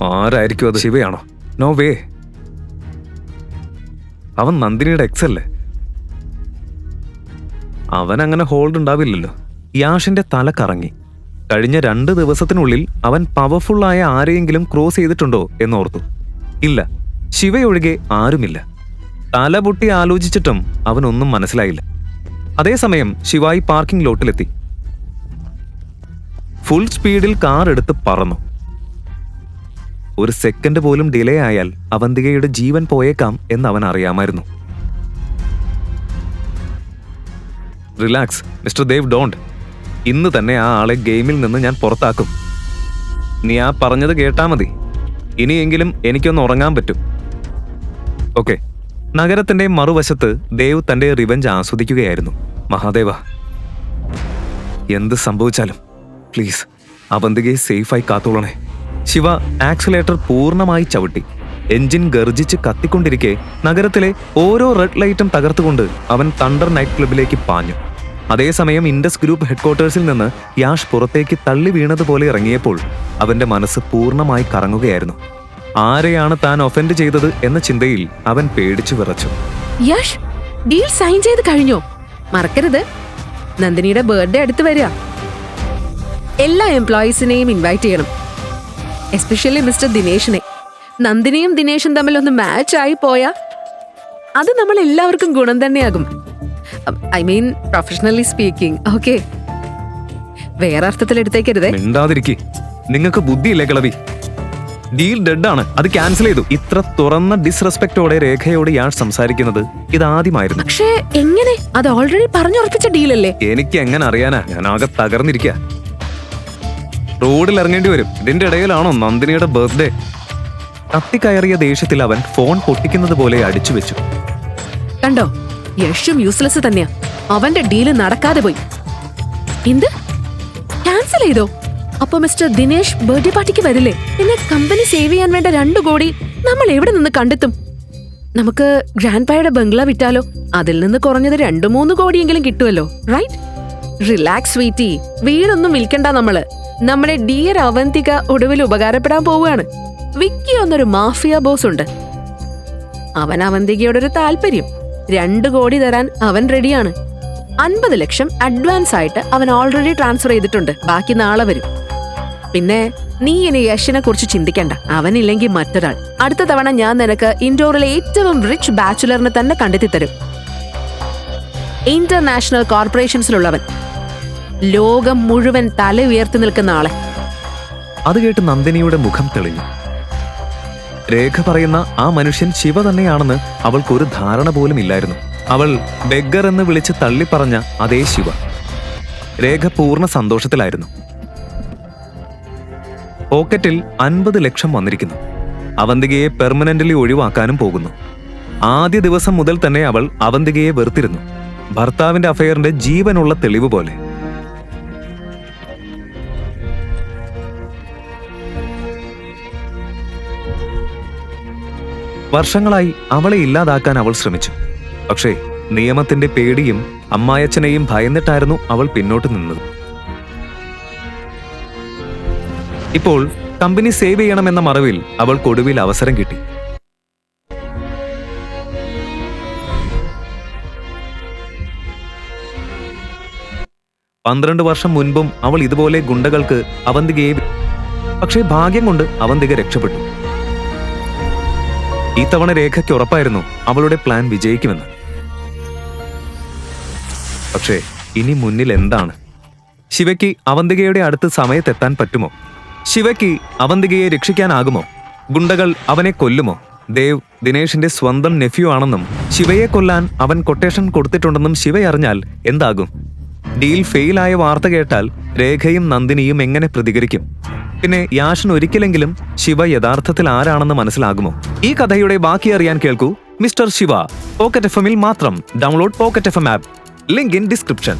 ആരായിരിക്കും അത്? ശിവയാണോ? No way. അവൻ നന്ദിനിയുടെ എക്സ് അല്ലേ? അവൻ അങ്ങനെ ഹോൾഡ് ഉണ്ടാവില്ലല്ലോ. യാഷിന്റെ തല കറങ്ങി. കഴിഞ്ഞ 2 ദിവസത്തിനുള്ളിൽ അവൻ പവർഫുള്ളായ ആരെയെങ്കിലും ക്രോസ് ചെയ്തിട്ടുണ്ടോ എന്നോർത്തു. ഇല്ല, ശിവയൊഴികെ ആരുമില്ല. തല പൊട്ടി ആലോചിച്ചിട്ടും അവനൊന്നും മനസ്സിലായില്ല. അതേസമയം ശിവായി പാർക്കിംഗ് ലോട്ടിലെത്തി. ഫുൾ സ്പീഡിൽ കാർ എടുത്ത് പറന്നു. ഒരു സെക്കൻഡ് പോലും ഡിലേ ആയാൽ അവന്തികയുടെ ജീവൻ പോയേക്കാം എന്ന് അവൻ അറിയാമായിരുന്നു. Relax mister Dev, don't. ഇന്ന് തന്നെ ആ ആളെ ഗെയിമിൽ നിന്ന് ഞാൻ പുറത്താക്കും. നീ ആ പറഞ്ഞത് കേട്ടാ മതി. ഇനിയെങ്കിലും എനിക്കൊന്ന് ഉറങ്ങാൻ പറ്റും. ഓക്കെ. നഗരത്തിന്റെ മറുവശത്ത് ദേവ് തന്റെ റിവെഞ്ച് ആസ്വദിക്കുകയായിരുന്നു. മഹാദേവ, എന്ത് സംഭവിച്ചാലും പ്ലീസ് അവന്തികയെ സേഫായി കാത്തോളണേ. ശിവ ആക്സിലേറ്റർ പൂർണ്ണമായി ചവിട്ടി. എഞ്ചിൻ ഗർജിച്ച് കത്തിക്കൊണ്ടിരിക്കെ നഗരത്തിലെ ഓരോ റെഡ് ലൈറ്റും തകർത്തുകൊണ്ട് അവൻ തണ്ടർ നൈറ്റ് ക്ലബിലേക്ക് പാഞ്ഞു. അതേസമയം ഇൻഡസ് ഗ്രൂപ്പ് ഹെഡ്ക്വാർട്ടേഴ്സിൽ നിന്ന് യാഷ് പുറത്തേക്ക് തള്ളി വീണതുപോലെ ഇറങ്ങിയപ്പോൾ അവന്റെ മനസ്സ് പൂർണ്ണമായി കറങ്ങുകയായിരുന്നു. ആരെയാണ് താൻ ഒഫൻഡ് ചെയ്തത് എന്ന ചിന്തയിൽ അവൻ പേടിച്ചു വിറച്ചു. യഷ്, ഡീൽ സൈൻ ചെയ്ത് കഴിഞ്ഞോ? മറക്കരുത്, നന്ദിനിയുടെ ബർത്ത്ഡേ അടുത്ത് വരിക. എല്ലാ എംപ്ലോയീസിനെയും ഇൻവൈറ്റ് ചെയ്യണം, എസ്പെഷ്യലി മിസ്റ്റർ ദിനേശിനെ. നന്ദിനിയും ദിനേശും തമ്മിൽ ഒന്ന് മാച്ച് ആയി പോയാ അത് നമ്മൾ എല്ലാവർക്കും ഗുണം തന്നെയാകും. I mean professionally speaking. Okay, വേറെ അർത്ഥത്തിൽ എടുത്തേക്കരുതേ. മിണ്ടാതിരിക്കെ, നിങ്ങൾക്ക് ബുദ്ധിയില്ലേ കിളവി? ഡീൽ ഡെഡ് ആണ്, അത് ക്യാൻസൽ ചെയ്തു. ഇത്ര തുറന്ന ഡിസ്റെസ്പെക്റ്റോടെ രേഖയോട് യാഷ് സംസാരിക്കുന്നത് ഇതാദ്യമായിരുന്നു. പക്ഷേ എങ്ങനെ? അത് ഓൾറെഡി പറഞ്ഞുറപ്പിച്ച ഡീലല്ലേ? എനിക്ക് എങ്ങനെ അറിയാനാ? ഞാൻ ആകെ തകർന്നിരിക്കുക. റോഡിൽ ഇറങ്ങേണ്ടി വരും. ഇതിന്റെ ഇടയിലാണോ നന്ദിനിയുടെ ബർത്ത്ഡേ? കത്തിക്കയറിയ ദേഷ്യത്തിൽ അവൻ ഫോൺ പൊട്ടിക്കുന്നത് പോലെ അടിച്ചു വെച്ചു. കണ്ടോ, യഷും യൂസ്ലെസ് തന്നെയാ. അവന്റെ ഡീല് നടക്കാതെ പോയി. എന്ത്? ക്യാൻസൽ ചെയ്തോ? അപ്പൊ മിസ്റ്റർ ദിനേശ് ബർത്ത്ഡേ പാർട്ടിക്ക് വരില്ലേ? പിന്നെ കമ്പനി സേവ് ചെയ്യാൻ വേണ്ട 2 കോടി നമ്മൾ എവിടെ നിന്ന് കണ്ടെത്തും? നമുക്ക് ഗ്രാൻഡ് പായുടെ ബംഗ്ലാവ് വിറ്റാലോ? അതിൽ നിന്ന് കുറഞ്ഞത് 2-3 കോടിയെങ്കിലും കിട്ടുമല്ലോ, റൈറ്റ്? റിലാക്സ് സ്വീറ്റി, വീടൊന്നും വിൽക്കണ്ട. നമ്മുടെ ഡിയർ അവന്തിക ഒടുവിൽ ഉപകാരപ്പെടാൻ പോവുകയാണ്. വിക്കി എന്നൊരു മാഫിയ ബോസ് ഉണ്ട്. അവൻ അവന്തികയോടൊരു താല്പര്യം. 2 കോടി തരാൻ അവൻ റെഡിയാണ്. 50 ലക്ഷം അഡ്വാൻസ് ആയിട്ട് അവൻ ഓൾറെഡി ട്രാൻസ്ഫർ ചെയ്തിട്ടുണ്ട്. ബാക്കി നാളെ വരും. പിന്നെ നീ ഇനി യഷിനെ കുറിച്ച് ചിന്തിക്കണ്ട. അവനില്ലെങ്കിൽ മറ്റൊരാൾ. അടുത്ത തവണ ഞാൻ നിനക്ക് ഇൻഡോറിലെ ഏറ്റവും റിച്ച് ബാച്ചുലറിനെ തന്നെ കണ്ടെത്തി തരും. ഇന്റർനാഷണൽ കോർപ്പറേഷൻസിലുള്ളവൻ, ലോകം മുഴുവൻ തല ഉയർത്തി നിൽക്കുന്ന ആളെ. അത് കേട്ട് നന്ദിനിയുടെ മുഖം തെളിഞ്ഞു. രേഖ പറയുന്ന ആ മനുഷ്യൻ ശിവ തന്നെയാണെന്ന് അവൾക്കൊരു ധാരണ പോലും ഇല്ലായിരുന്നു. അവൾ ബെഗർ എന്ന് വിളിച്ച് തള്ളിപ്പറഞ്ഞ അതേ ശിവ. രേഖ പൂർണ്ണ സന്തോഷത്തിലായിരുന്നു. പോക്കറ്റിൽ 50 ലക്ഷം വന്നിരിക്കുന്നു. അവന്തികയെ പെർമനന്റലി ഒഴിവാക്കാനും പോകുന്നു. ആദ്യ ദിവസം മുതൽ തന്നെ അവൾ അവന്തികയെ വെറുത്തിരുന്നു. ഭർത്താവിന്റെ അഫയറിന്റെ ജീവനുള്ള തെളിവ് പോലെ. വർഷങ്ങളായി അവളെ ഇല്ലാതാക്കാൻ അവൾ ശ്രമിച്ചു. പക്ഷേ നിയമത്തിന്റെ പേടിയും അമ്മായച്ചനെയും ഭയന്നിട്ടായിരുന്നു അവൾ പിന്നോട്ട് നിന്നത്. ഇപ്പോൾ കമ്പനി സേവ് ചെയ്യണമെന്ന മറവിൽ അവൾക്കൊടുവിൽ അവസരം കിട്ടി. പന്ത്രണ്ട് വർഷം മുൻപും അവൾ ഇതുപോലെ ഗുണ്ടകൾക്ക് അവന്തികയെ, പക്ഷേ ഭാഗ്യം കൊണ്ട് അവന്തിക രക്ഷപ്പെട്ടു. ഈ തവണ രേഖയ്ക്ക് ഉറപ്പായിരുന്നു അവളുടെ പ്ലാൻ വിജയിക്കുമെന്ന്. പക്ഷേ ഇനി മുന്നിൽ എന്താണ്? ശിവയ്ക്ക് അവന്തികയുടെ അടുത്ത് സമയത്തെത്താൻ പറ്റുമോ? ശിവയ്ക്ക് അവന്തികയെ രക്ഷിക്കാനാകുമോ? ഗുണ്ടകൾ അവനെ കൊല്ലുമോ? ദേവ് ദിനേശിന്റെ സ്വന്തം നെഫ്യൂ ആണെന്നും ശിവയെ കൊല്ലാൻ അവൻ കൊട്ടേഷൻ കൊടുത്തിട്ടുണ്ടെന്നും ശിവയറിഞ്ഞാൽ എന്താകും? ഡീൽ ഫെയിലായ വാർത്ത കേട്ടാൽ രേഖയും നന്ദിനിയും എങ്ങനെ പ്രതികരിക്കും? പിന്നെ യാഷിന് ഒരിക്കലെങ്കിലും ശിവ യഥാർത്ഥത്തിൽ ആരാണെന്ന് മനസ്സിലാകുമോ? ഈ കഥയുടെ ബാക്കി അറിയാൻ കേൾക്കൂ മിസ്റ്റർ ശിവ. പോക്കറ്റ് FM-ൽ മാത്രം. Download pocket FM app. Link in description.